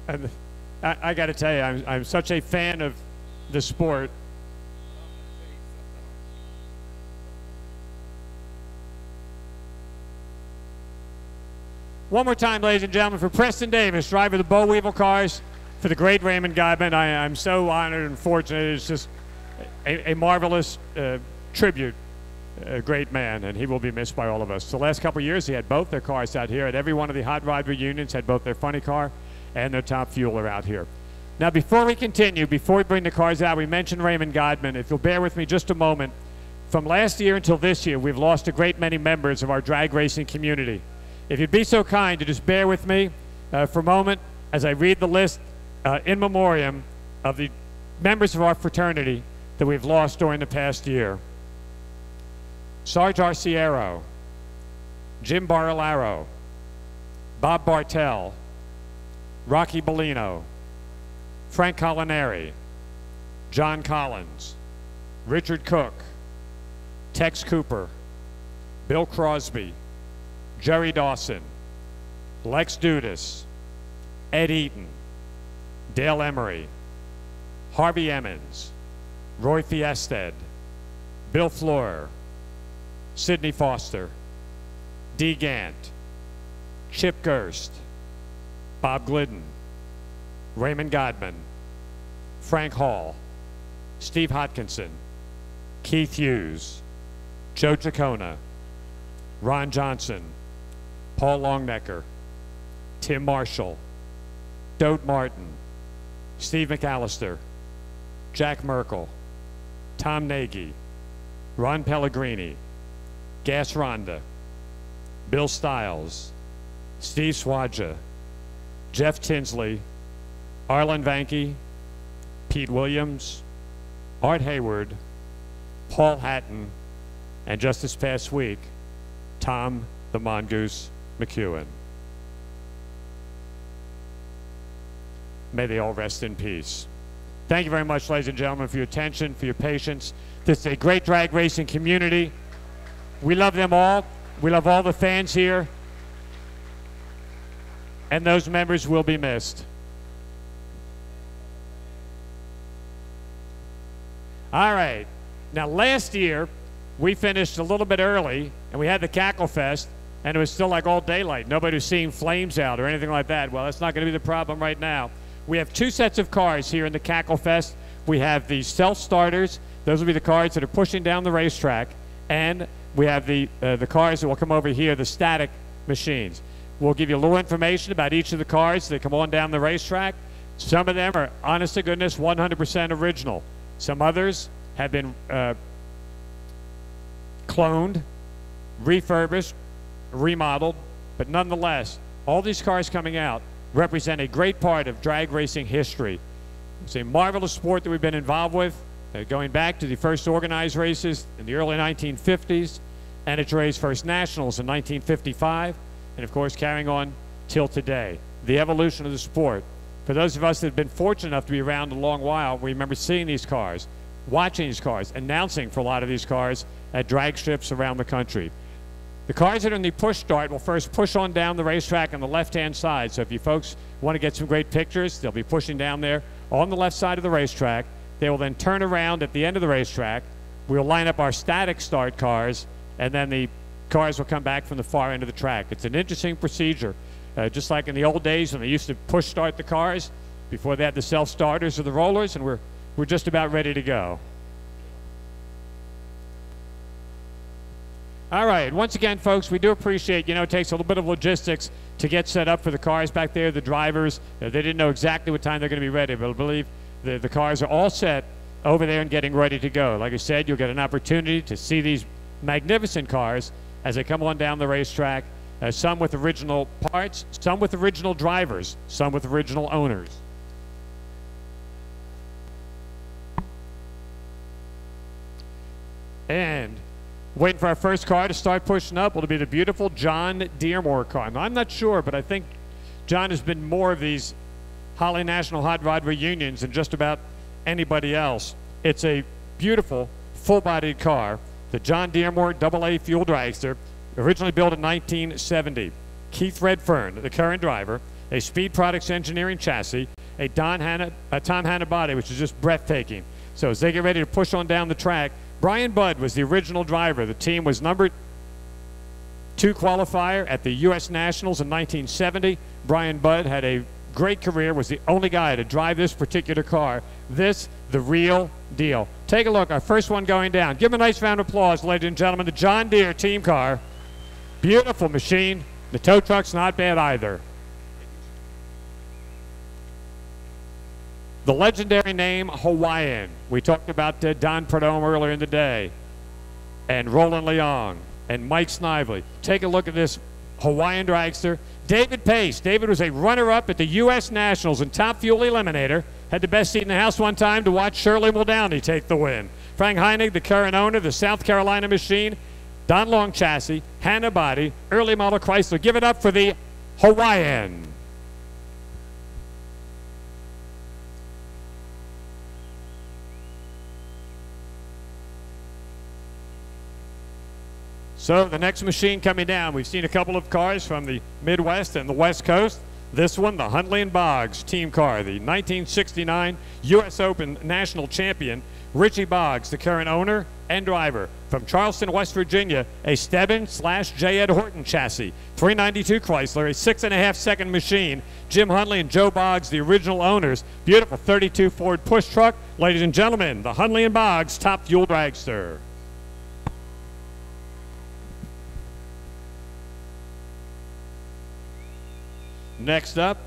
And I got to tell you, I'm such a fan of the sport. One more time, ladies and gentlemen, for Preston Davis, driver of the Bo Weevil cars, for the great Raymond Godwin. I'm so honored and fortunate. It's just a marvelous tribute. A great man, and he will be missed by all of us. The last couple of years, he had both their cars out here. At every one of the hot rod reunions, had both their funny car and their top fueler out here. Now, before we continue, before we bring the cars out, we mentioned Raymond Godwin. If you'll bear with me just a moment, from last year until this year, we've lost a great many members of our drag racing community. If you'd be so kind to just bear with me for a moment as I read the list in memoriam of the members of our fraternity that we've lost during the past year. Sarge Arciero, Jim Barilaro, Bob Bartell, Rocky Bellino, Frank Collinari, John Collins, Richard Cook, Tex Cooper, Bill Crosby, Jerry Dawson, Lex Dudas, Ed Eaton, Dale Emery, Harvey Emmons, Roy Fiested, Bill Florer, Sidney Foster, Dee Gant, Chip Gerst, Bob Glidden, Raymond Godman, Frank Hall, Steve Hodkinson, Keith Hughes, Joe Chacona, Ron Johnson, Paul Longnecker, Tim Marshall, Dote Martin, Steve McAllister, Jack Merkel, Tom Nagy, Ron Pellegrini, Gas Ronda, Bill Stiles, Steve Swadja, Jeff Tinsley, Arlen Vanke, Pete Williams, Art Hayward, Paul Hatton, and just this past week, Tom the Mongoose McEwen. May they all rest in peace. Thank you very much, ladies and gentlemen, for your attention, for your patience. This is a great drag racing community. We love them all. We love all the fans here. And those members will be missed. All right. Now, last year, we finished a little bit early, and we had the Cackle Fest, and it was still like all daylight. Nobody was seeing flames out or anything like that. Well, that's not going to be the problem right now. We have two sets of cars here in the Cackle Fest. We have the self-starters. Those will be the cars that are pushing down the racetrack. And we have the cars that will come over here, the static machines. We'll give you a little information about each of the cars that come on down the racetrack. Some of them are, honest to goodness, 100% original. Some others have been cloned, refurbished, remodeled, but nonetheless, all these cars coming out represent a great part of drag racing history. It's a marvelous sport that we've been involved with, going back to the first organized races in the early 1950s, and its raised first nationals in 1955, and of course carrying on till today. The evolution of the sport. For those of us that have been fortunate enough to be around a long while, we remember seeing these cars, watching these cars, announcing for a lot of these cars at drag strips around the country. The cars that are in the push start will first push on down the racetrack on the left-hand side. So if you folks want to get some great pictures, they'll be pushing down there on the left side of the racetrack. They will then turn around at the end of the racetrack. We'll line up our static start cars, and then the cars will come back from the far end of the track. It's an interesting procedure. Just like in the old days when they used to push start the cars before they had the self-starters or the rollers, and we're just about ready to go. All right, once again, folks, we do appreciate, it takes a little bit of logistics to get set up for the cars back there, the drivers. They didn't know exactly what time they're going to be ready, but I believe the cars are all set over there and getting ready to go. Like I said, you'll get an opportunity to see these magnificent cars as they come on down the racetrack, some with original parts, some with original drivers, some with original owners. And waiting for our first car to start pushing up will be the beautiful John Dearmore car. Now, I'm not sure, but I think John has been more of these Holley National Hot Rod reunions than just about anybody else. It's a beautiful, full-bodied car, the John Dearmore AA fuel dragster, originally built in 1970. Keith Redfern, the current driver, a Speed Products Engineering chassis, a Tom Hanna body, which is just breathtaking. So as they get ready to push on down the track, Brian Budd was the original driver. The team was number 2 qualifier at the U.S. Nationals in 1970. Brian Budd had a great career, was the only guy to drive this particular car. This, the real deal. Take a look, our first one going down. Give him a nice round of applause, ladies and gentlemen. The John Deere team car. Beautiful machine. The tow truck's not bad either. The legendary name Hawaiian. We talked about Don Perdome earlier in the day, and Roland Leong, and Mike Snively. Take a look at this Hawaiian dragster. David Pace. David was a runner-up at the U.S. Nationals and Top Fuel Eliminator. Had the best seat in the house one time to watch Shirley Muldowney take the win. Frank Heinig, the current owner of the South Carolina machine. Don Long chassis, Hanna body, early model Chrysler. Give it up for the Hawaiian. So the next machine coming down, we've seen a couple of cars from the Midwest and the West Coast. This one, the Huntley and Boggs team car, the 1969 U.S. Open national champion, Richie Boggs, the current owner and driver. From Charleston, West Virginia, a Stebbins/J. Ed Horton chassis, 392 Chrysler, a 6.5-second machine. Jim Huntley and Joe Boggs, the original owners. Beautiful 32 Ford push truck. Ladies and gentlemen, the Huntley and Boggs Top Fuel Dragster. Next up,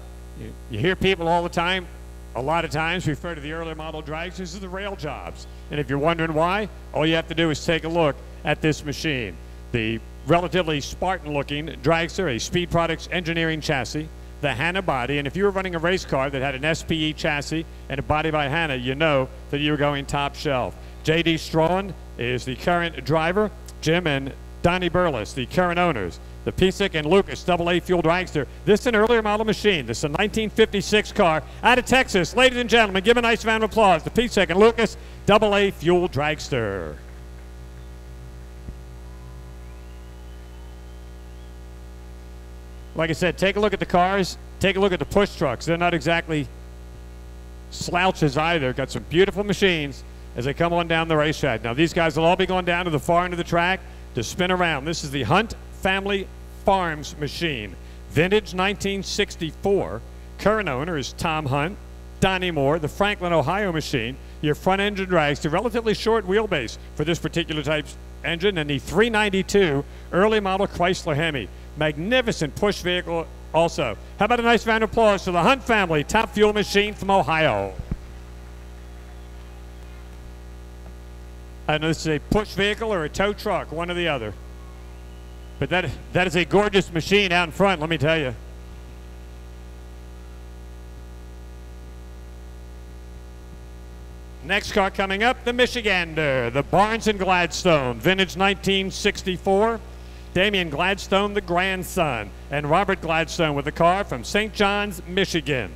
you hear people all the time, a lot of times refer to the earlier model dragsters as the rail jobs. And if you're wondering why, all you have to do is take a look at this machine. The relatively Spartan-looking dragster, a Speed Products engineering chassis, the Hanna body, and if you were running a race car that had an SPE chassis and a body by Hanna, you know that you were going top shelf. J.D. Strawn is the current driver. Jim and Donnie Burles, the current owners. The Piesick and Lucas AA fuel dragster. This is an earlier model machine. This is a 1956 car out of Texas. Ladies and gentlemen, give a nice round of applause. The Piesick and Lucas AA fuel dragster. Like I said, take a look at the cars. Take a look at the push trucks. They're not exactly slouches either. Got some beautiful machines as they come on down the racetrack. Now, these guys will all be going down to the far end of the track to spin around. This is the Hunt Family Farms machine. Vintage 1964. Current owner is Tom Hunt. Donnie Moore, the Franklin, Ohio machine. Your front engine dragster, relatively short wheelbase for this particular type engine, and the 392 early model Chrysler Hemi. Magnificent push vehicle also. How about a nice round of applause for the Hunt Family Top Fuel machine from Ohio. I know this is a push vehicle or a tow truck, one or the other. But that is a gorgeous machine out in front, let me tell you. Next car coming up, the Michigander, the Barnes and Gladstone, vintage 1964. Damian Gladstone, the grandson, and Robert Gladstone with the car from St. John's, Michigan.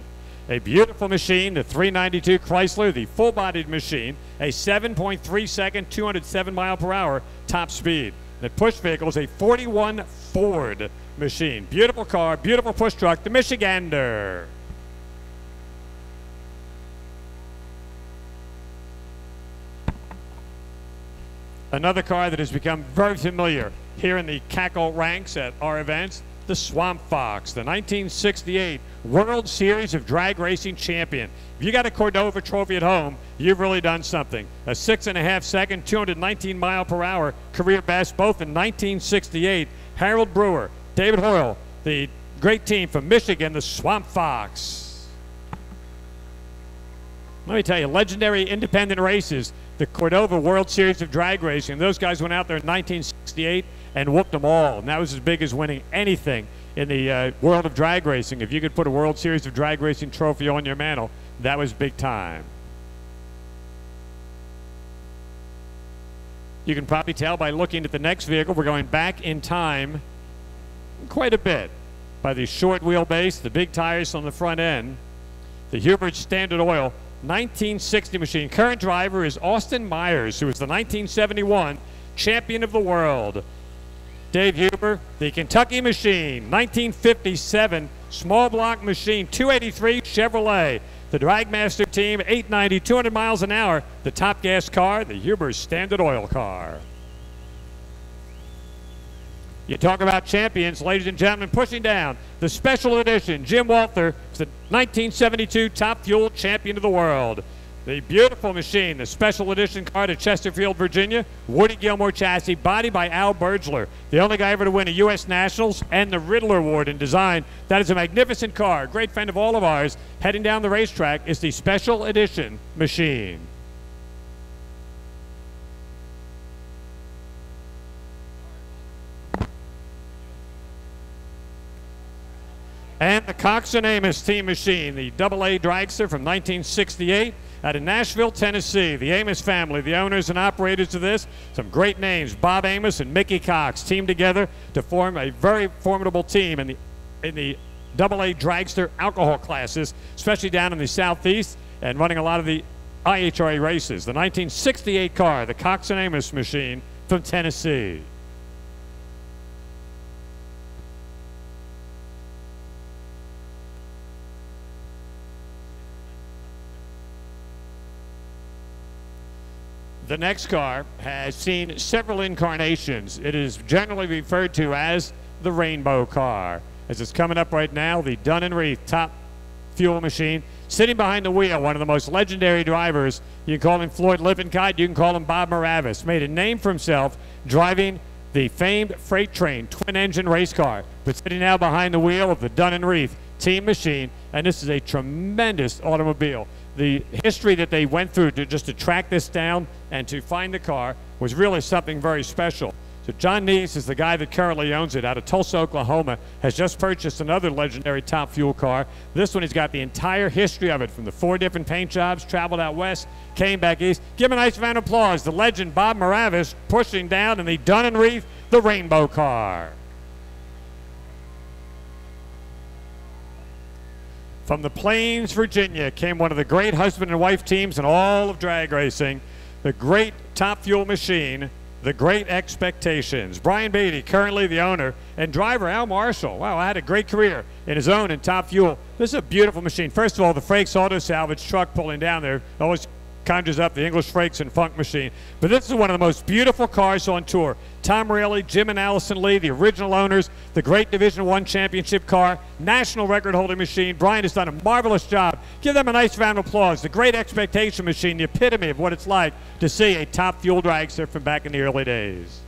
A beautiful machine, the 392 Chrysler, the full-bodied machine, a 7.3-second, 207 mile per hour top speed. The push vehicle is a 41 Ford machine. Beautiful car, beautiful push truck, the Michigander. Another car that has become very familiar here in the Cackle ranks at our events, the Swamp Fox, the 1968 World Series of Drag Racing Champion. If you got a Cordova trophy at home, you've really done something. A 6.5-second, 219 mile per hour career best, both in 1968. Harold Brewer, David Hoyle, the great team from Michigan, the Swamp Fox. Let me tell you, legendary independent races, the Cordova World Series of Drag Racing. Those guys went out there in 1968 and whooped them all. And that was as big as winning anything in the world of drag racing. If you could put a World Series of Drag Racing trophy on your mantle, that was big time. You can probably tell by looking at the next vehicle, we're going back in time quite a bit. By the short wheelbase, the big tires on the front end, the Hubert Standard Oil 1960 machine. Current driver is Austin Myers, who was the 1971 champion of the world. Dave Huber, the Kentucky machine, 1957 small block machine, 283 Chevrolet. The Dragmaster team, 890, 200 miles an hour. The Top Gas car, the Huber Standard Oil car. You talk about champions, ladies and gentlemen, pushing down the special edition. Jim Walther is the 1972 Top Fuel champion of the world. The beautiful machine, the special edition car to Chesterfield, Virginia. Woody Gilmore chassis, body by Al Bergler. The only guy ever to win a U.S. Nationals and the Riddler Award in design. That is a magnificent car. A great friend of all of ours. Heading down the racetrack is the special edition machine. And the Cox and Amos team machine, the AA dragster from 1968 out of Nashville, Tennessee. The Amos family, the owners and operators of this, some great names. Bob Amos and Mickey Cox teamed together to form a very formidable team in the AA dragster alcohol classes, especially down in the Southeast and running a lot of the IHRA races. The 1968 car, the Cox and Amos machine from Tennessee. The next car has seen several incarnations. It is generally referred to as the Rainbow Car. As it's coming up right now, the Dunn & Reith top fuel machine. Sitting behind the wheel, one of the most legendary drivers. You can call him Floyd Lippincott, you can call him Bob Moravis. Made a name for himself driving the famed freight train twin-engine race car. But sitting now behind the wheel of the Dunn & Reith team machine, and this is a tremendous automobile. The history that they went through just to track this down and to find the car was really something very special. So John Neese is the guy that currently owns it out of Tulsa, Oklahoma, has just purchased another legendary top fuel car. This one, he's got the entire history of it from the 4 different paint jobs, traveled out west, came back east. Give him a nice round of applause. The legend Bob Moravis pushing down in the Dunn & Reith, the Rainbow Car. From the Plains, Virginia, came one of the great husband and wife teams in all of drag racing, the great top fuel machine, the Great Expectations. Brian Beatty, currently the owner, and driver Al Marshall. Wow, I had a great career in his own in top fuel. This is a beautiful machine. First of all, the Frakes Auto Salvage truck pulling down there always conjures up the English Frakes and Funk machine. But this is one of the most beautiful cars on tour. Tom Rayleigh, Jim and Allison Lee, the original owners, the great Division I championship car, national record holding machine. Brian has done a marvelous job. Give them a nice round of applause. The Great Expectation machine, the epitome of what it's like to see a top fuel dragster from back in the early days.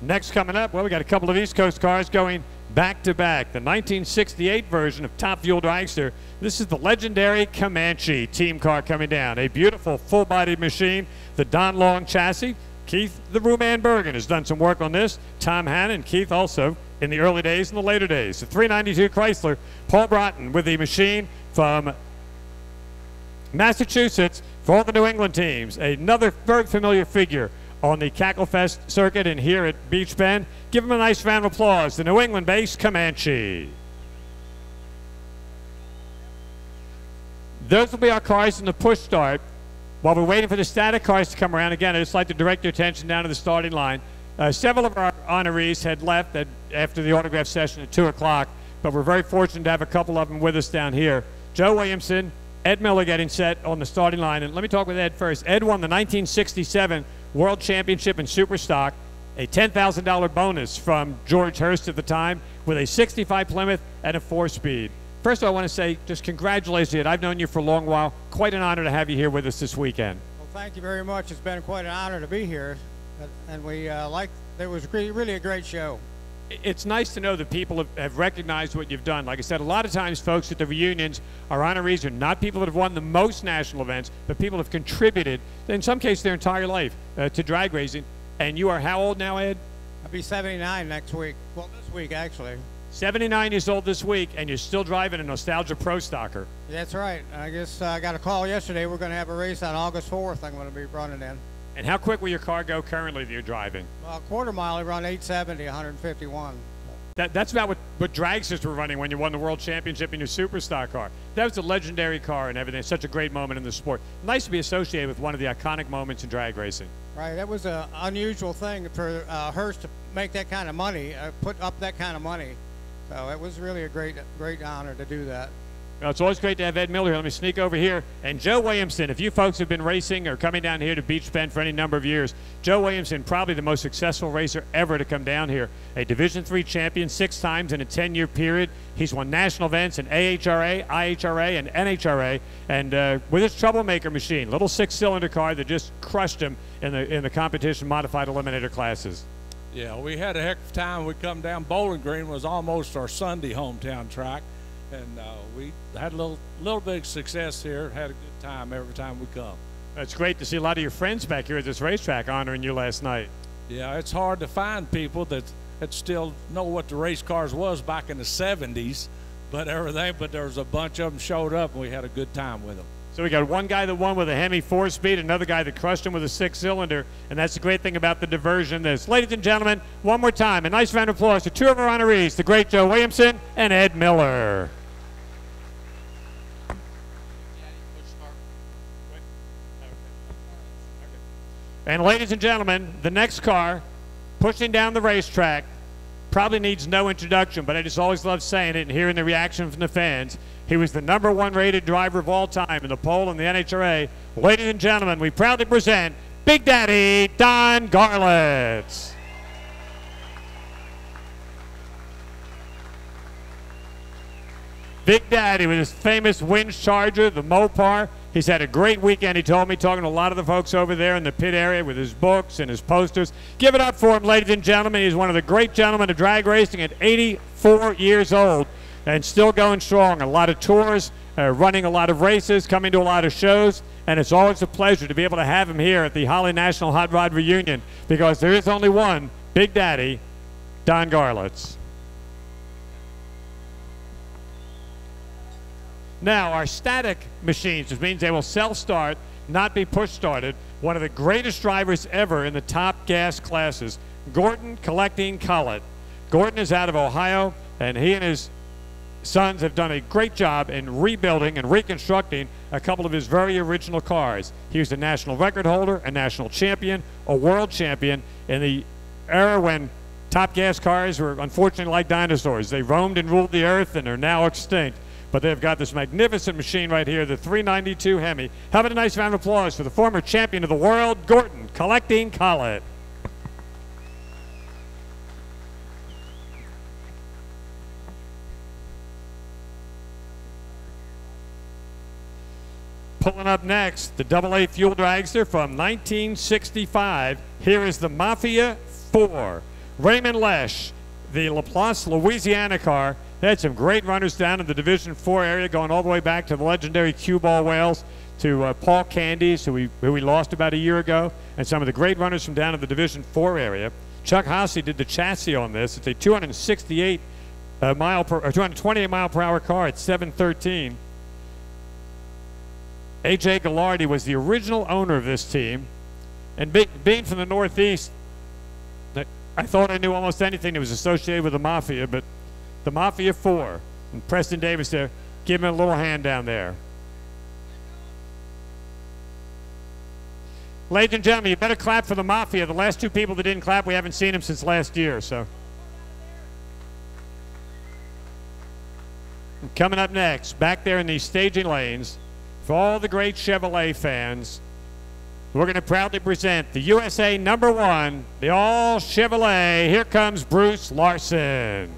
Next coming up, well, we got a couple of East Coast cars going back to back. The 1968 version of Top Fuel Dragster. This is the legendary Comanche team car coming down. A beautiful full-bodied machine. The Don Long chassis. Keith the Ruman Bergen has done some work on this. Tom Hannon, Keith also in the early days and the later days. The 392 Chrysler. Paul Broughton with the machine from Massachusetts for all the New England teams. Another very familiar figure on the Cackle Fest circuit and here at Beach Bend. Give them a nice round of applause. The New England-based Comanche. Those will be our cars in the push start. While we're waiting for the static cars to come around, again, I'd just like to direct your attention down to the starting line. Several of our honorees had left after the autograph session at 2 o'clock, but we're very fortunate to have a couple of them with us down here. Joe Williamson, Ed Miller getting set on the starting line. And let me talk with Ed first. Ed won the 1967 World Championship in Superstock, a $10,000 bonus from George Hurst at the time with a 65 Plymouth and a 4-speed. First of all, I want to say just congratulations, Ed. I've known you for a long while. Quite an honor to have you here with us this weekend. Well, thank you very much. It's been quite an honor to be here, and it was really a great show. It's nice to know that people have recognized what you've done. Like I said, a lot of times folks at the reunions, our honorees are not people that have won the most national events, but people have contributed, in some cases their entire life, to drag racing. And you are how old now, Ed? I'll be 79 next week. Well, this week, actually. 79 years old this week, and you're still driving a Nostalgia Pro Stocker. That's right. I guess I got a call yesterday. We're going to have a race on August 4th I'm going to be running in. And how quick will your car go currently that you're driving? Well, quarter mile, I run 870, 151. That's about what dragsters were running when you won the World Championship in your Superstar car. That was a legendary car and everything. Such a great moment in the sport. Nice to be associated with one of the iconic moments in drag racing. Right. That was an unusual thing for Hurst to make that kind of money, put up that kind of money. So it was really a great honor to do that. Well, it's always great to have Ed Miller here. Let me sneak over here. And Joe Williamson, if you folks have been racing or coming down here to Beach Bend for any number of years, Joe Williamson, probably the most successful racer ever to come down here. A Division III champion 6 times in a 10-year period. He's won national events in AHRA, IHRA, and NHRA. And with his Troublemaker machine, little 6-cylinder car that just crushed him in the competition modified eliminator classes. Yeah, we had a heck of a time. We come down. Bowling Green was almost our Sunday hometown track. And we had a little bit of success here, had a good time every time we come. It's great to see a lot of your friends back here at this racetrack honoring you last night. Yeah, it's hard to find people that still know what the race cars was back in the 70s, but there was a bunch of them showed up, and we had a good time with them. So we got one guy that won with a Hemi 4-speed, another guy that crushed him with a 6-cylinder, and that's the great thing about the diversion. Ladies and gentlemen, one more time, a nice round of applause to 2 of our honorees, the great Joe Williamson and Ed Miller. And ladies and gentlemen, the next car pushing down the racetrack probably needs no introduction, but I just always love saying it and hearing the reaction from the fans. He was the #1 rated driver of all time in the poll in the NHRA. Ladies and gentlemen, we proudly present Big Daddy Don Garlits. Big Daddy with his famous winch charger, the Mopar. He's had a great weekend, he told me, talking to a lot of the folks over there in the pit area with his books and his posters. Give it up for him, ladies and gentlemen. He's one of the great gentlemen of drag racing at 84 years old and still going strong. A lot of tours, running a lot of races, coming to a lot of shows, and it's always a pleasure to be able to have him here at the Holley National Hot Rod Reunion, because there is only one Big Daddy, Don Garlits. Now, our static machines, which means they will self-start, not be push-started, one of the greatest drivers ever in the top gas classes, Gordon Collecting Collett. Gordon is out of Ohio, and he and his sons have done a great job in rebuilding and reconstructing a couple of his very original cars. He was a national record holder, a national champion, a world champion in the era when top gas cars were unfortunately like dinosaurs. They roamed and ruled the earth and are now extinct. But they've got this magnificent machine right here, the 392 Hemi. How about a nice round of applause for the former champion of the world, Gordon Collecting Collett. Pulling up next, the AA Fuel Dragster from 1965. Here is the Mafia 4. Raymond Lesh, the Laplace, Louisiana car. They had some great runners down in the Division 4 area, going all the way back to the legendary Cue Ball Whales, to Paul Candies, who we lost about a year ago, and some of the great runners from down in the Division 4 area. Chuck Holley did the chassis on this. It's a 228 228 mile per hour car at 713. A.J. Gallardi was the original owner of this team, and being from the Northeast, I thought I knew almost anything that was associated with the Mafia, but the Mafia 4, and Preston Davis there, give him a little hand down there. Ladies and gentlemen, you better clap for the Mafia. The last two people that didn't clap, we haven't seen them since last year, so. And coming up next, back there in these staging lanes, for all the great Chevrolet fans, we're going to proudly present the USA #1, the all Chevrolet. Here comes Bruce Larson.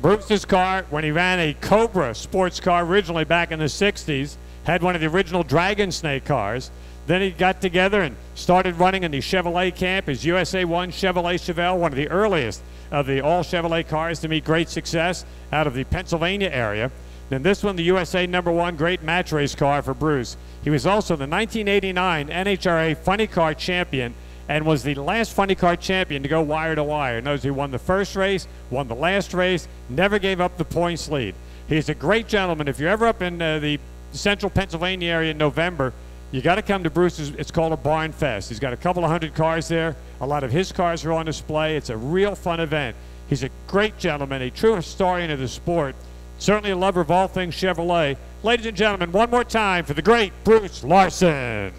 Bruce's car, when he ran a Cobra sports car originally back in the 60s, had one of the original Dragon Snake cars. Then he got together and started running in the Chevrolet camp. His USA 1 Chevrolet Chevelle, one of the earliest of the all Chevrolet cars to meet great success out of the Pennsylvania area. Then this one, the USA #1 great match race car for Bruce. He was also the 1989 NHRA Funny Car Champion and was the last Funny Car Champion to go wire to wire. Notice he won the first race, won the last race, never gave up the points lead. He's a great gentleman. If you're ever up in the central Pennsylvania area in November, you got to come to Bruce's. It's called a Barn Fest. He's got a couple of hundred cars there. A lot of his cars are on display. It's a real fun event. He's a great gentleman, a true historian of the sport, certainly a lover of all things Chevrolet. Ladies and gentlemen, one more time for the great Bruce Larson.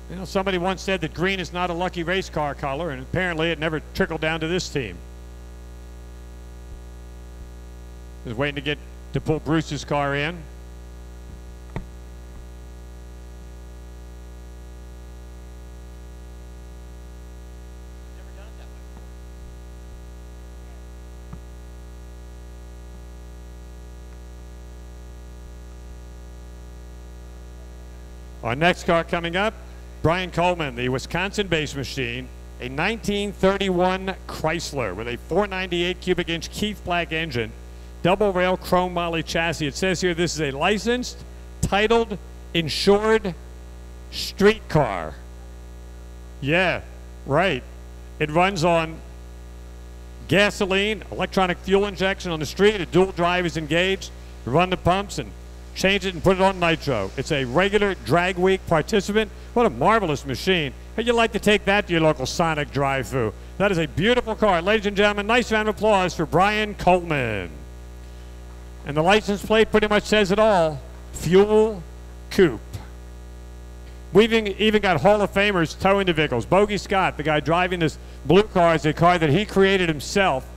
You know, somebody once said that green is not a lucky race car color, and apparently it never trickled down to this team. Just waiting to pull Bruce's car in. Our next car coming up, Brian Coleman, the Wisconsin-based machine, a 1931 Chrysler with a 498 cubic inch Keith Black engine, double rail chrome moly chassis. It says here this is a licensed, titled, insured street car. Yeah, right. It runs on gasoline, electronic fuel injection on the street. A dual drive is engaged. You run the pumps and change it and put it on nitro. It's a regular drag week participant. What a marvelous machine. How'd you like to take that to your local Sonic drive-thru? That is a beautiful car. Ladies and gentlemen, nice round of applause for Brian Coleman. And the license plate pretty much says it all. fuel coupe. We've even got Hall of Famers towing the vehicles. Bogey Scott, the guy driving this blue car, is a car that he created himself.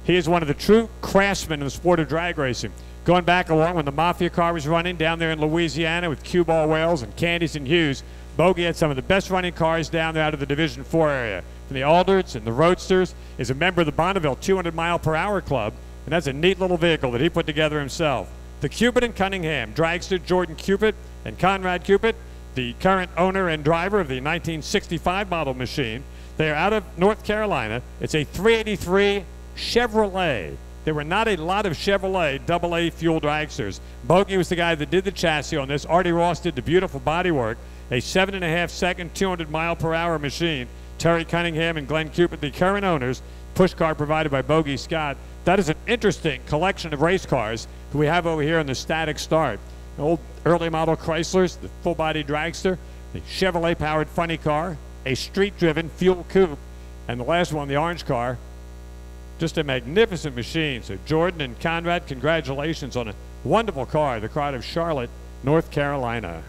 He is one of the true craftsmen in the sport of drag racing. Going back along when the Mafia car was running down there in Louisiana with Cue Ball Wells and Candies and Hughes, Bogey had some of the best running cars down there out of the Division 4 area. From the Alderts and the Roadsters, is a member of the Bonneville 200-mile-per-hour club, and that's a neat little vehicle that he put together himself. The Cupid and Cunningham, dragster Jordan Cupid and Conrad Cupid, the current owner and driver of the 1965 model machine. They are out of North Carolina. It's a 383 Chevrolet. There were not a lot of Chevrolet AA fuel dragsters. Bogey was the guy that did the chassis on this. Artie Ross did the beautiful bodywork. A 7.5-second, 200-mile-per-hour machine. Terry Cunningham and Glenn Cupid, the current owners. Push car provided by Bogey Scott. That is an interesting collection of race cars that we have over here in the static start. Old early model Chryslers, the full-body dragster, the Chevrolet-powered funny car, a street-driven fuel coupe, and the last one, the orange car. Just a magnificent machine. So Jordan and Conrad, congratulations on a wonderful car, the car out of Charlotte, North Carolina.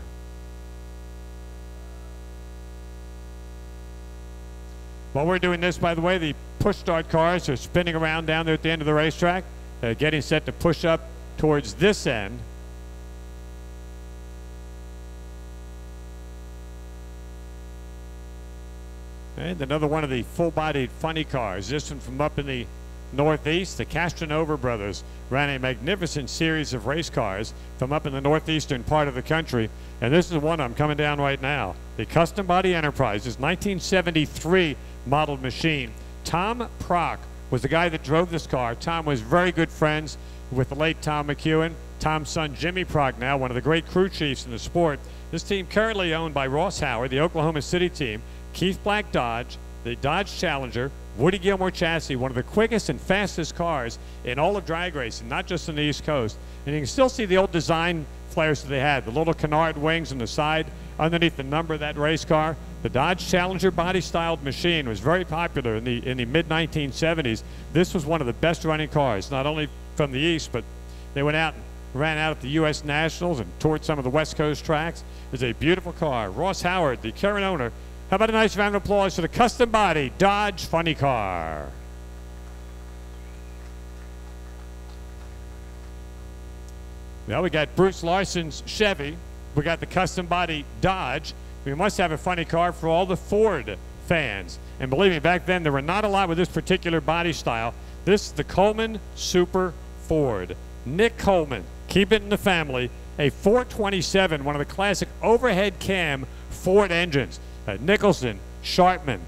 While we're doing this, by the way, the push-start cars are spinning around down there at the end of the racetrack, getting set to push up towards this end. And another one of the full-bodied funny cars. This one from up in the Northeast. The Castronova brothers ran a magnificent series of race cars from up in the northeastern part of the country. And this is one I'm coming down right now. The Custom Body Enterprises 1973 modeled machine. Tom Prock was the guy that drove this car. Tom was very good friends with the late Tom McEwen. Tom's son Jimmy Prock, now one of the great crew chiefs in the sport. This team currently owned by Ross Howard, the Oklahoma City team. Keith Black Dodge, the Dodge Challenger, Woody Gilmore chassis, one of the quickest and fastest cars in all of drag racing, not just on the East Coast. And you can still see the old design flares that they had, the little canard wings on the side underneath the number of that race car. The Dodge Challenger body-styled machine was very popular in the mid-1970s. This was one of the best running cars, not only from the East, but they went out and ran out at the U.S. Nationals and toured some of the West Coast tracks. It was a beautiful car. Ross Howard, the current owner. How about a nice round of applause for the custom body Dodge funny car? Well, we got Bruce Larson's Chevy. We got the custom body Dodge. We must have a funny car for all the Ford fans. And believe me, back then there were not a lot with this particular body style. This is the Coleman Super Ford. Nick Coleman, keep it in the family. A 427, one of the classic overhead cam Ford engines. Nicholson, Sharpman,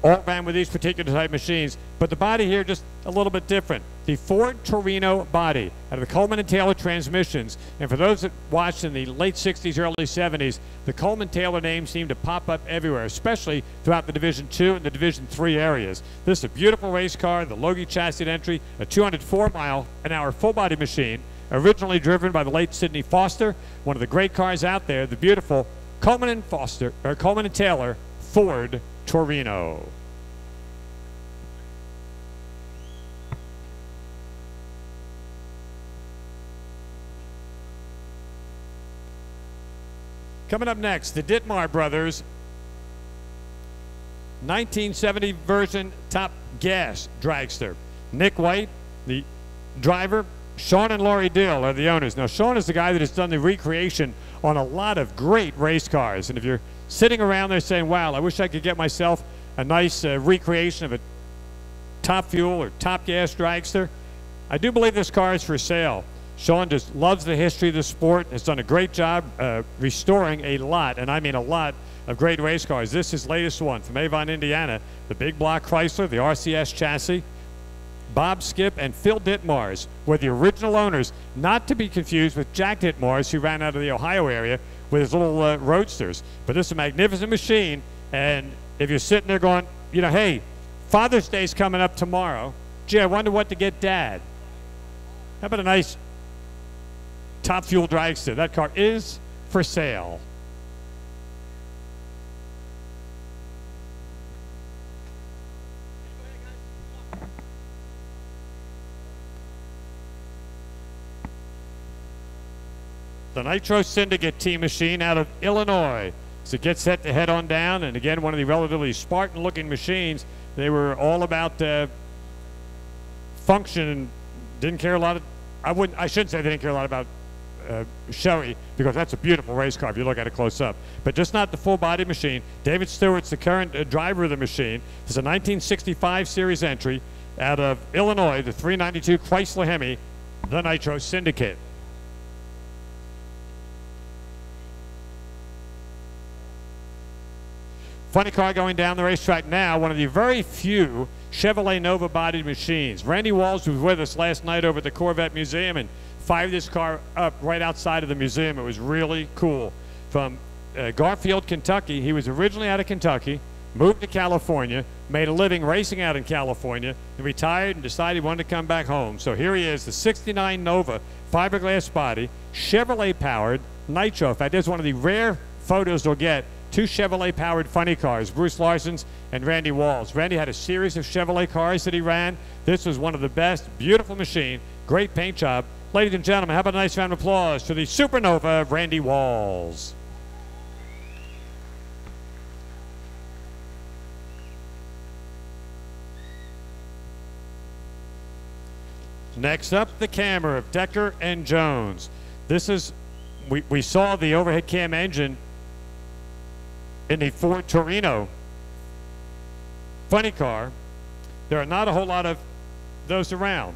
all ran with these particular type machines, but the body here just a little bit different. The Ford Torino body out of the Coleman and Taylor transmissions. And for those that watched in the late 60s, early 70s, the Coleman Taylor name seemed to pop up everywhere, especially throughout the Division 2 and the Division 3 areas. This is a beautiful race car, the Logie chassis entry, a 204-mile-an-hour full-body machine, originally driven by the late Sidney Foster, one of the great cars out there, the beautiful Coleman and Taylor Ford Torino. Coming up next, the Ditmar Brothers 1970 Verson Top Gas Dragster. Nick White, the driver. Sean and Laurie Dill are the owners. Now, Sean is the guy that has done the recreation on a lot of great race cars. And if you're sitting around there saying, wow, I wish I could get myself a nice recreation of a Top Fuel or Top Gas Dragster, I do believe this car is for sale. Sean just loves the history of the sport, has done a great job restoring a lot, and I mean a lot, of great race cars. This is his latest one from Avon, Indiana, the big block Chrysler, the RCS chassis. Bob Skip and Phil Ditmars were the original owners, not to be confused with Jack Ditmars, who ran out of the Ohio area with his little roadsters. But this is a magnificent machine, and if you're sitting there going, you know, hey, Father's Day's coming up tomorrow. Gee, I wonder what to get Dad. How about a nice Top Fuel dragster? That car is for sale. the Nitro Syndicate team machine out of Illinois. So get set to head on down, and again, one of the relatively Spartan-looking machines. They were all about function and didn't care a lot of. I shouldn't say they didn't care a lot about showy, because that's a beautiful race car if you look at it close up. But just not the full-body machine. David Stewart's the current driver of the machine. It's a 1965 series entry out of Illinois, the 392 Chrysler Hemi, the Nitro Syndicate. Funny car going down the racetrack now, one of the very few Chevrolet Nova bodied machines. Randy Walls was with us last night over at the Corvette Museum and fired this car up right outside of the museum. It was really cool. From Garfield, Kentucky. He was originally out of Kentucky, moved to California, made a living racing out in California, and retired and decided he wanted to come back home. So here he is, the 69 Nova, fiberglass body, Chevrolet powered, nitro. In fact, there's one of the rare photos you'll get. Two Chevrolet-powered funny cars, Bruce Larson's and Randy Walls. Randy had a series of Chevrolet cars that he ran. This was one of the best. Beautiful machine. Great paint job. Ladies and gentlemen, how about a nice round of applause for the Supernova, Randy Walls. Next up, the camera of Decker and Jones. This is, we saw the overhead cam engine in the Ford Torino funny car. There are not a whole lot of those around.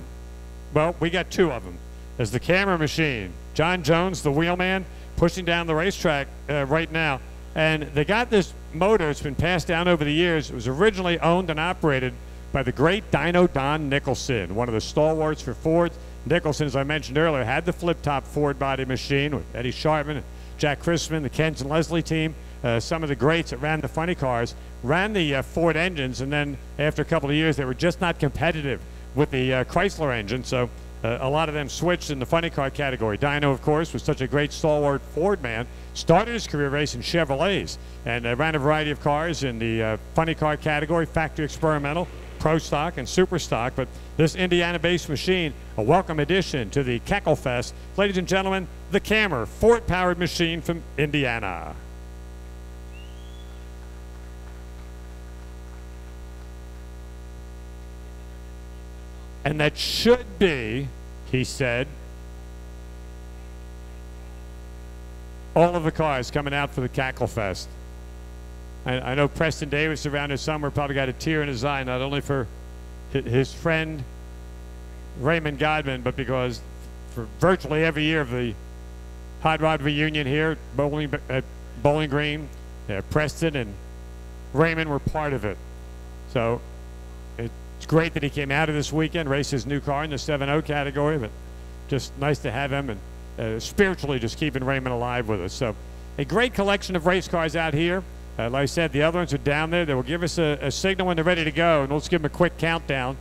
Well, we got two of them. There's the camera machine. John Jones, the wheelman, pushing down the racetrack right now. And they got this motor. It's been passed down over the years. It was originally owned and operated by the great Dino Don Nicholson, one of the stalwarts for Ford. Nicholson, as I mentioned earlier, had the flip-top Ford body machine with Eddie Sharpman, Jack Christman, the Kens and Leslie team. Some of the greats that ran the funny cars ran the Ford engines, and then after a couple of years they were just not competitive with the Chrysler engine, so a lot of them switched in the funny car category. Dino, of course, was such a great stalwart Ford man, started his career racing Chevrolets, and ran a variety of cars in the funny car category, factory experimental, pro stock, and super stock. But this Indiana-based machine, a welcome addition to the Cackle Fest. Ladies and gentlemen, the Cammer, Ford-powered machine from Indiana. And that should be, he said, all of the cars coming out for the Cackle Fest. I know Preston Davis around this summer probably got a tear in his eye, not only for his friend Raymond Godman, but because for virtually every year of the Hot Rod reunion here at Bowling Green, Preston and Raymond were part of it. So it's great that he came out of this weekend, raced his new car in the 7.0 category, but just nice to have him and spiritually just keeping Raymond alive with us. So a great collection of race cars out here. Like I said, the other ones are down there. They will give us a signal when they're ready to go, and we'll just give them a quick countdown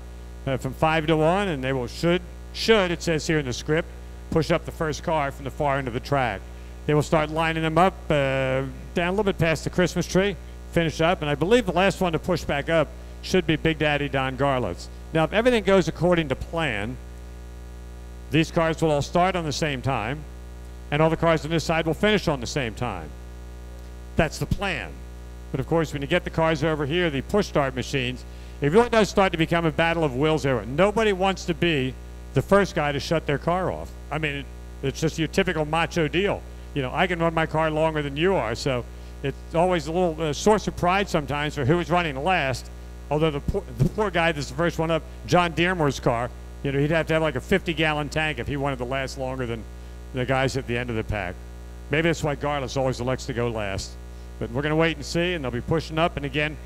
from 5 to 1, and they will should, it says here in the script, push up the first car from the far end of the track. They will start lining them up down a little bit past the Christmas tree, finish up, and I believe the last one to push back up should be Big Daddy Don Garlits. Now, if everything goes according to plan, these cars will all start on the same time, and all the cars on this side will finish on the same time. That's the plan. But of course, when you get the cars over here, the push start machines, it really does start to become a battle of wills era. Nobody wants to be the first guy to shut their car off. I mean, it's just your typical macho deal. You know, I can run my car longer than you are, so it's always a little source of pride sometimes for who is running last. Although the poor guy that's the first one up, John Dearmore's car, you know, he'd have to have like a 50-gallon tank if he wanted to last longer than the guys at the end of the pack. Maybe that's why Garlits always elects to go last. But we're going to wait and see, and they'll be pushing up. And again,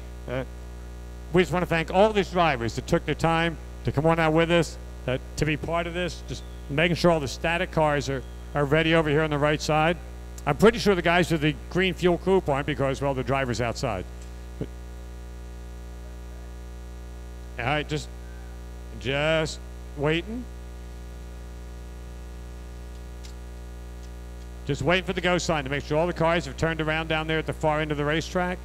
we just want to thank all these drivers that took their time to come on out with us, to be part of this, just making sure all the static cars are ready over here on the right side. I'm pretty sure the guys with the green fuel coupe aren't because, well, the driver's outside. But, all right, just waiting. Just waiting for the go sign to make sure all the cars have turned around down there at the far end of the racetrack.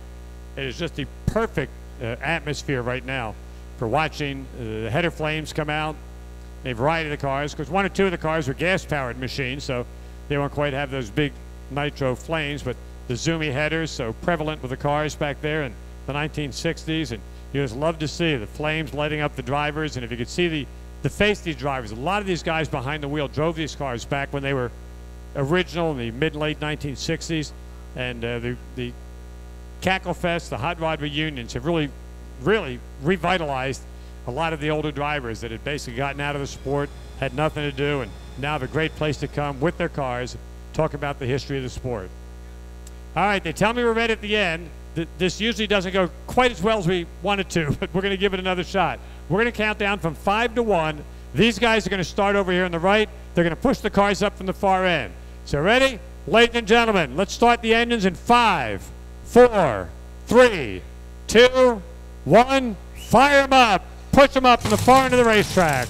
It is just the perfect atmosphere right now for watching the header flames come out, a variety of the cars, because one or two of the cars were gas-powered machines, so They won't quite have those big nitro flames, but the zoomy headers, so prevalent with the cars back there in the 1960s. And you just love to see the flames lighting up the drivers. And if you could see the face of these drivers, a lot of these guys behind the wheel drove these cars back when they were original in the mid-late 1960s. And the Cackle Fest, the hot rod reunions have really revitalized a lot of the older drivers that had basically gotten out of the sport, had nothing to do, and now have a great place to come with their cars, talk about the history of the sport. All right, they tell me we're ready at the end. This usually doesn't go quite as well as we wanted to, but we're going to give it another shot. We're going to count down from 5 to 1. These guys are going to start over here on the right. They're going to push the cars up from the far end. So ready? Ladies and gentlemen, let's start the engines in 5, 4, 3, 2, 1. Fire them up. Push them up from the far end of the racetrack.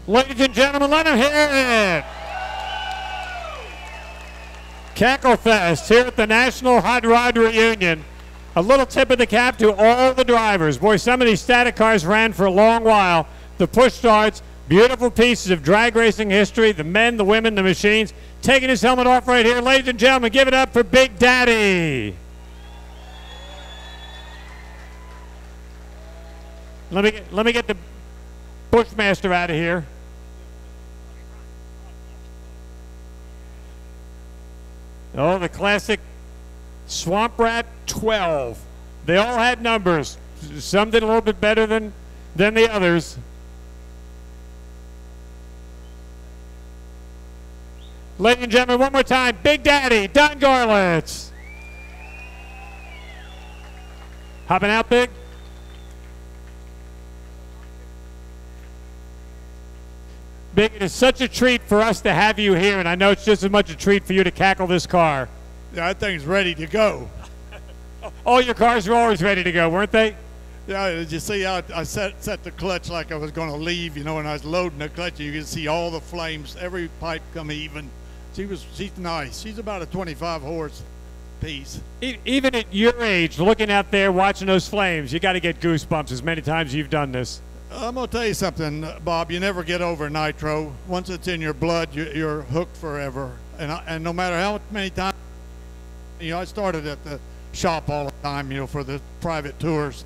Ladies and gentlemen, let them hear it. Cackle Fest here at the National Hot Rod Reunion. A little tip of the cap to all the drivers. Boy, some of these static cars ran for a long while. The push starts, beautiful pieces of drag racing history. The men, the women, the machines. Taking his helmet off right here. Ladies and gentlemen, give it up for Big Daddy. Let me get the Bushmaster out of here. Oh, the classic Swamp Rat 12. They all had numbers. Some did a little bit better than the others. Ladies and gentlemen, one more time, Big Daddy Don Garlits. Hopping out, Big. Big, it is such a treat for us to have you here, and I know it's just as much a treat for you to cackle this car. Yeah, that thing's ready to go. All your cars were always ready to go, weren't they? Yeah, did you see how I set the clutch like I was going to leave, you know, when I was loading the clutch, you could see all the flames, every pipe come even. She's nice. She's about a 25 horse piece. Even at your age, looking out there, watching those flames, you got to get goosebumps as many times as you've done this. I'm going to tell you something, Bob. You never get over nitro. Once it's in your blood, you're hooked forever. And no matter how many times, you know, I started at the shop all the time, you know, for the private tours.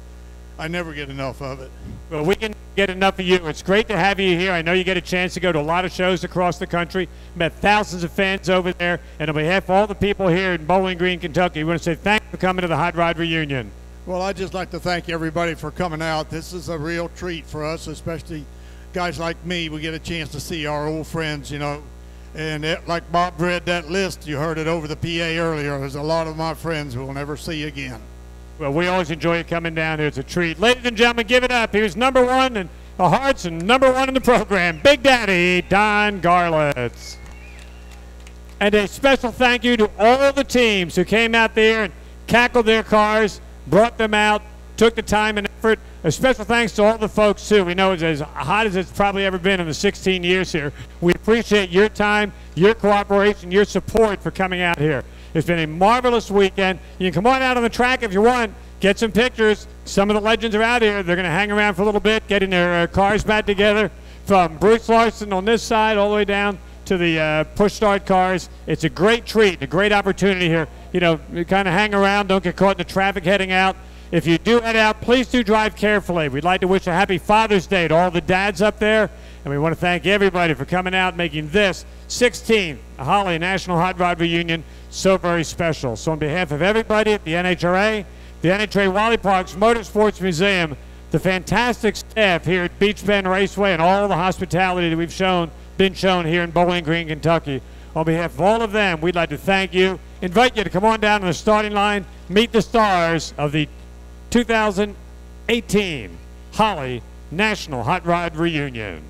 I never get enough of it. Well, we can get enough of you. It's great to have you here. I know you get a chance to go to a lot of shows across the country. Met thousands of fans over there. And on behalf of all the people here in Bowling Green, Kentucky, we want to say thank you for coming to the Hot Rod Reunion. Well, I'd just like to thank everybody for coming out. This is a real treat for us, especially guys like me. We get a chance to see our old friends, you know. And like Bob read that list, you heard it over the PA earlier. There's a lot of my friends we'll never see again. Well, we always enjoy you coming down here. It's a treat. Ladies and gentlemen, give it up. He was #1 in the hearts and #1 in the program, Big Daddy Don Garlits. And a special thank you to all the teams who came out there and cackled their cars, brought them out, took the time and effort. A special thanks to all the folks, too. We know it's as hot as it's probably ever been in the 16 years here. We appreciate your time, your cooperation, your support for coming out here. It's been a marvelous weekend. You can come on out on the track if you want, get some pictures. Some of the legends are out here. They're going to hang around for a little bit, getting their cars back together. From Bruce Larson on this side all the way down to the push-start cars. It's a great treat, a great opportunity here. You know, kind of hang around, don't get caught in the traffic heading out. If you do head out, please do drive carefully. We'd like to wish a happy Father's Day to all the dads up there. And we want to thank everybody for coming out and making this 16th Holley National Hot Rod Reunion so very special. So on behalf of everybody at the NHRA, the NHRA Wally Parks Motorsports Museum, the fantastic staff here at Beach Bend Raceway, and all the hospitality that we've been shown here in Bowling Green, Kentucky. On behalf of all of them, we'd like to thank you, invite you to come on down to the starting line, meet the stars of the 2018 Holley National Hot Rod Reunion.